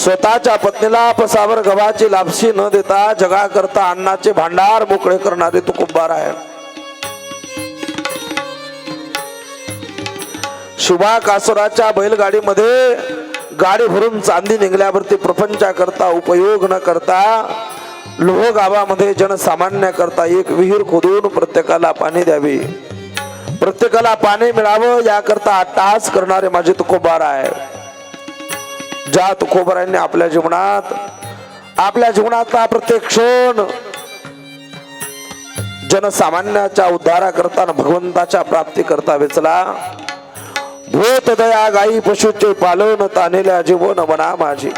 स्वतःच्या पत्नीला पसावर गव्हाची लापशी न देता जगाकरता अन्नाचे भांडार मोकळे करणारे तुकोबार आहे. शुभा कासुराच्या बैलगाडीमध्ये गाडी भरून चांदी निघल्यावरती प्रपंचाकरता उपयोग न करता लोह गावामध्ये जनसामान्य करता एक विहीर खोदून प्रत्येकाला पाणी द्यावे, प्रत्येकाला पाणी मिळावं याकरता अट्टहास करणारे माझे तुकोबार आहे. ज्या तुकोबारांनी आपल्या जीवनातला प्रत्येक क्षण जनसामान्याच्या उद्धाराकरता भगवंताच्या प्राप्ती करता वेचला. भूत दया गाई पशूचे पालन तानेल्या जीवन मना माझे.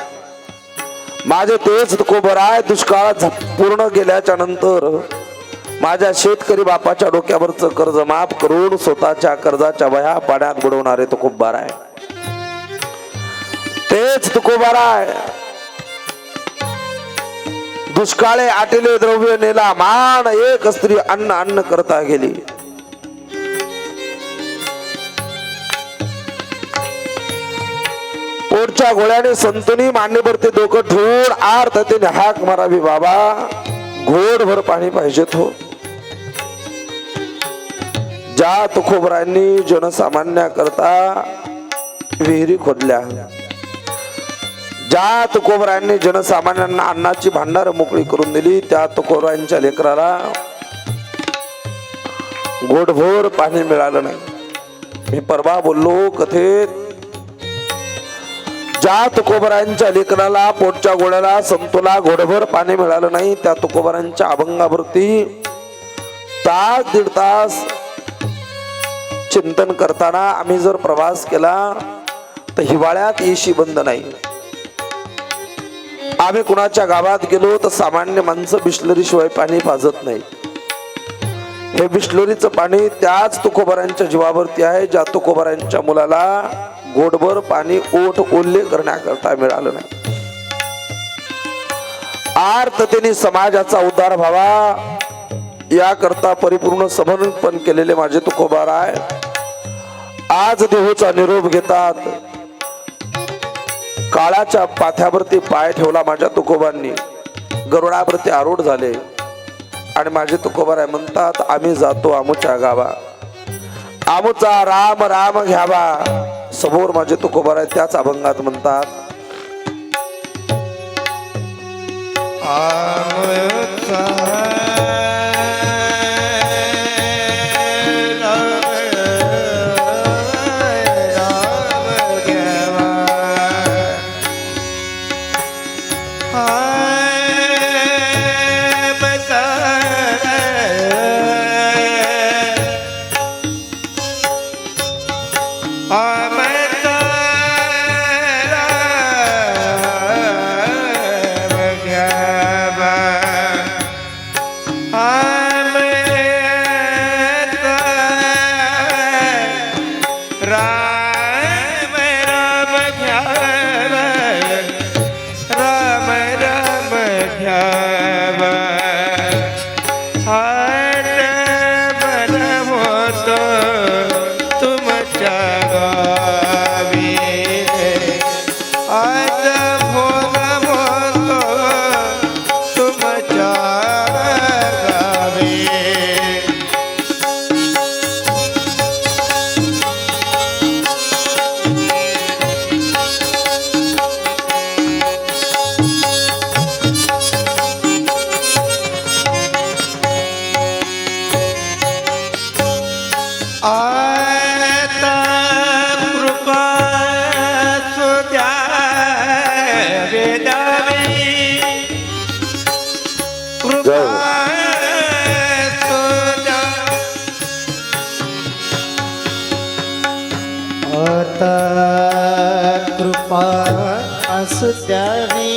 माझे तेच तुकोबर आहे. दुष्काळ पूर्ण गेल्याच्या नंतर माझ्या शेतकरी बापाच्या डोक्यावरचं कर्ज माफ करून स्वतःच्या कर्जाच्या वह्या पाण्यात बुडवणारे तुकोबार आहे. तेच तुकोबार आहे. दुष्काळे आटिले द्रव्य नेला मान, एक स्त्री अन्न अन्न करता गेली. पोटच्या गोळ्याने संतुनी मांडीवरती डोकं ठेवून आर्ततेने हाक मारावी, बाबा घोडभर पाणी पाहिजे हो. ज्या तुकोबरांनी जनसामान्याकरता विहिरी खोदल्या, ज्या तुकोबरांनी जनसामान्यांना अन्नाची भांडार मोकळी करून दिली, त्या तुकोबरांच्या लेकराला घोडभर पाणी मिळालं नाही. मी परवा बोललो कथेत, ज्या तुकोबरांच्या लेकराला पोटच्या गोळ्याला संतोला घोडभर पाणी मिळालं नाही, त्या तुकोबरांच्या अभंगावरती तास दीड तास चिंतन करताना आम्ही जर प्रवास केला तर हिवाळ्यात एसी बंद नाही. आम्ही कुणाच्या गावात गेलो तर सामान्य माणसं बिस्लरी शिवाय पाणी पाजत नाही. हे बिस्लरीचं पाणी त्याच तुकोबरांच्या जीवावरती आहे, ज्या तुकोबरांच्या मुलाला गोडभर पाणी ओठ ओल्ले करण्याकरता मिळालं नाही. आर्ततेने समाजाचा उद्धार व्हावा याकरता परिपूर्ण समर्पण केलेले माझे तुकोबार आहे. आज देहूचा निरोप घेतात. काळाच्या पाथ्यावरती पाय ठेवला माझ्या तुकोबांनी, गरुडावरती आरूढ झाले आणि माझे तुकोबार आहे म्हणतात, आम्ही जातो आमुच्या गावा, आमुचा राम राम घ्यावा. समोर माझे तुकोबार आहे त्याच अभंगात म्हणतात, आमचा कृपा असू द्यावी,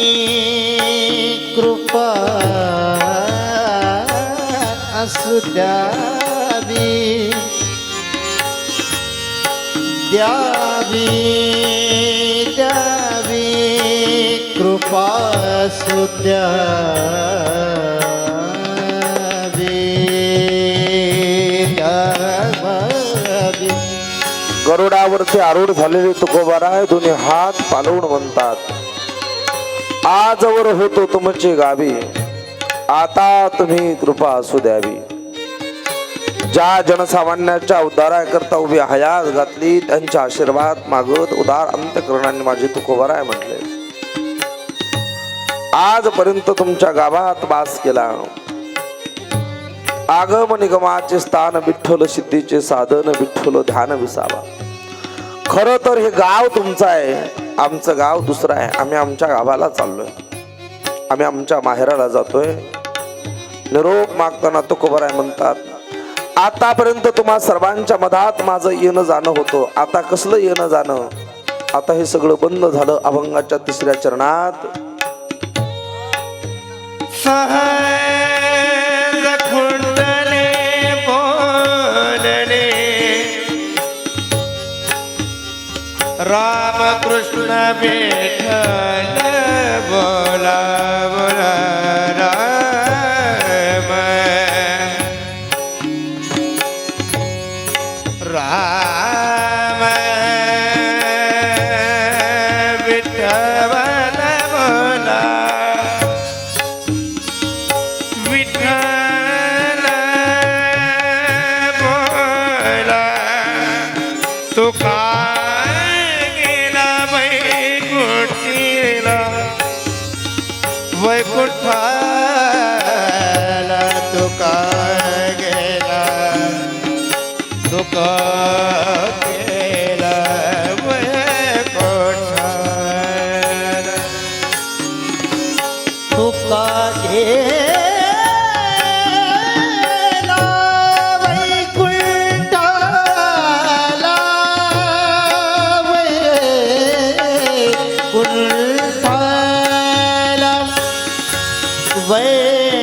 कृपा असू द्यावी, द्यावी द्यावी कृपा असू द्यावी. गरुडावरती आरूढ झालेले तुकोबार आहे. दोन्ही हात पालवून म्हणतात, आजवर होतो तुमचे गावी, आता तुम्ही कृपा असू द्यावी. ज्या जनसामान्याच्या उद्धाराकरता उभी हयात घातली, त्यांच्या आशीर्वाद मागत उदार अंतकरणाने माझे तुकोबराय म्हटले. आजपर्यंत तुमच्या गावात वास केला. आगम निगमाचे स्थान विठ्ठल, सिद्धीचे साधन विठ्ठल, ध्यान विसावा. खरं तर हे गाव तुमचं आहे, आमचं गाव दुसरं आहे. आम्ही आमच्या गावाला चाललोय, आम्ही आमच्या माहेराला जातोय. निरोप मागताना तुकोबराय म्हणतात, आतापर्यंत तुम्हा सर्वांच्या मधात माझं येणं जाणं होतं. आता कसलं येणं जाणं, आता हे सगळं बंद झालं. अभंगाच्या 3ऱ्या चरणात सहज खुंडले बोलले राम कृष्ण विठ्ठल बोला बोला राम राम विठ्ठल बोला विठ्ठल बोला तू काय गेला वैकुंठीला वैकुंठाला तू काय गेला तू काय गेला वैकुंठाला तुका गेला वैकुंठाला, वैकुंठाला, वैकुंठाला, वैकुंठाला,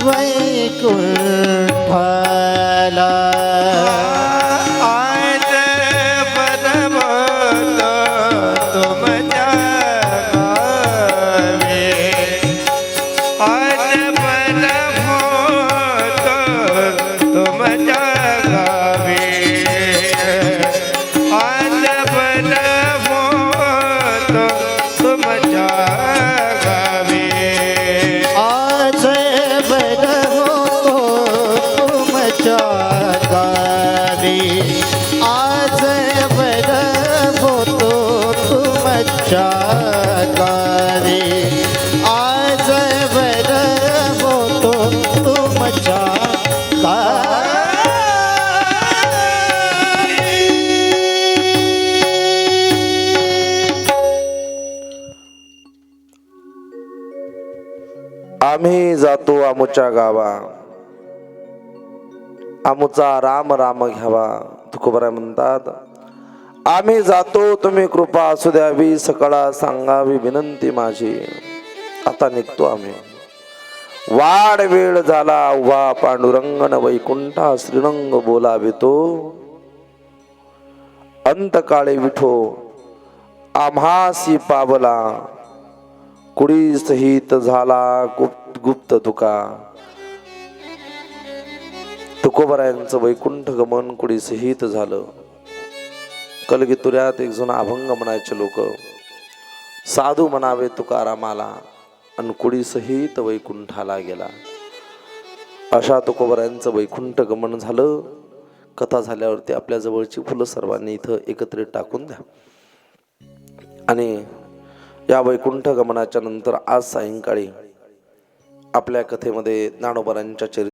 वैकुंठाला. आज पदमतो तुमच्या गावी आज पदमतो तुमच्या गावी आज पदमतो तुमच्या गावी आज बद होतो तुमच्या गावी, आज बद होतो तुमच्या गावी, आज बद होतो तुमच्या गावी. आम्ही जातो आमुच्या गावा, आमुचा राम राम घ्यावा. तुकोबराय म्हणतात, आम्ही जातो तुम्ही कृपा असू द्यावी, सकाळा सांगावी विनंती माझी. आता निघतो आम्ही. वाड वेळ झाला उभा पांडुरंगन वैकुंठा, श्रीरंग बोलावितो अंतकाळी विठो आम्हासी पावला. कुडी सहित झाला गुप्त गुप्त तुका. तुकोबरायांचं वैकुंठ गमन कुडी सहित झालं. कलगीतुऱ्यात एक जुना अभंग म्हणायचे लोक, साधू म्हणावे तुकारामाला आणि कुडी सहित वैकुंठाला गेला. अशा तुकोबरायांचं वैकुंठ गमन झालं. कथा झाल्यावरती आपल्या जवळची फुलं सर्वांनी इथं एकत्रित टाकून द्या. आणि या वैकुंठ गमनाच्या नंतर आज सायंकाळी आपल्या कथेमध्ये ज्ञानोबारांच्या चरित्र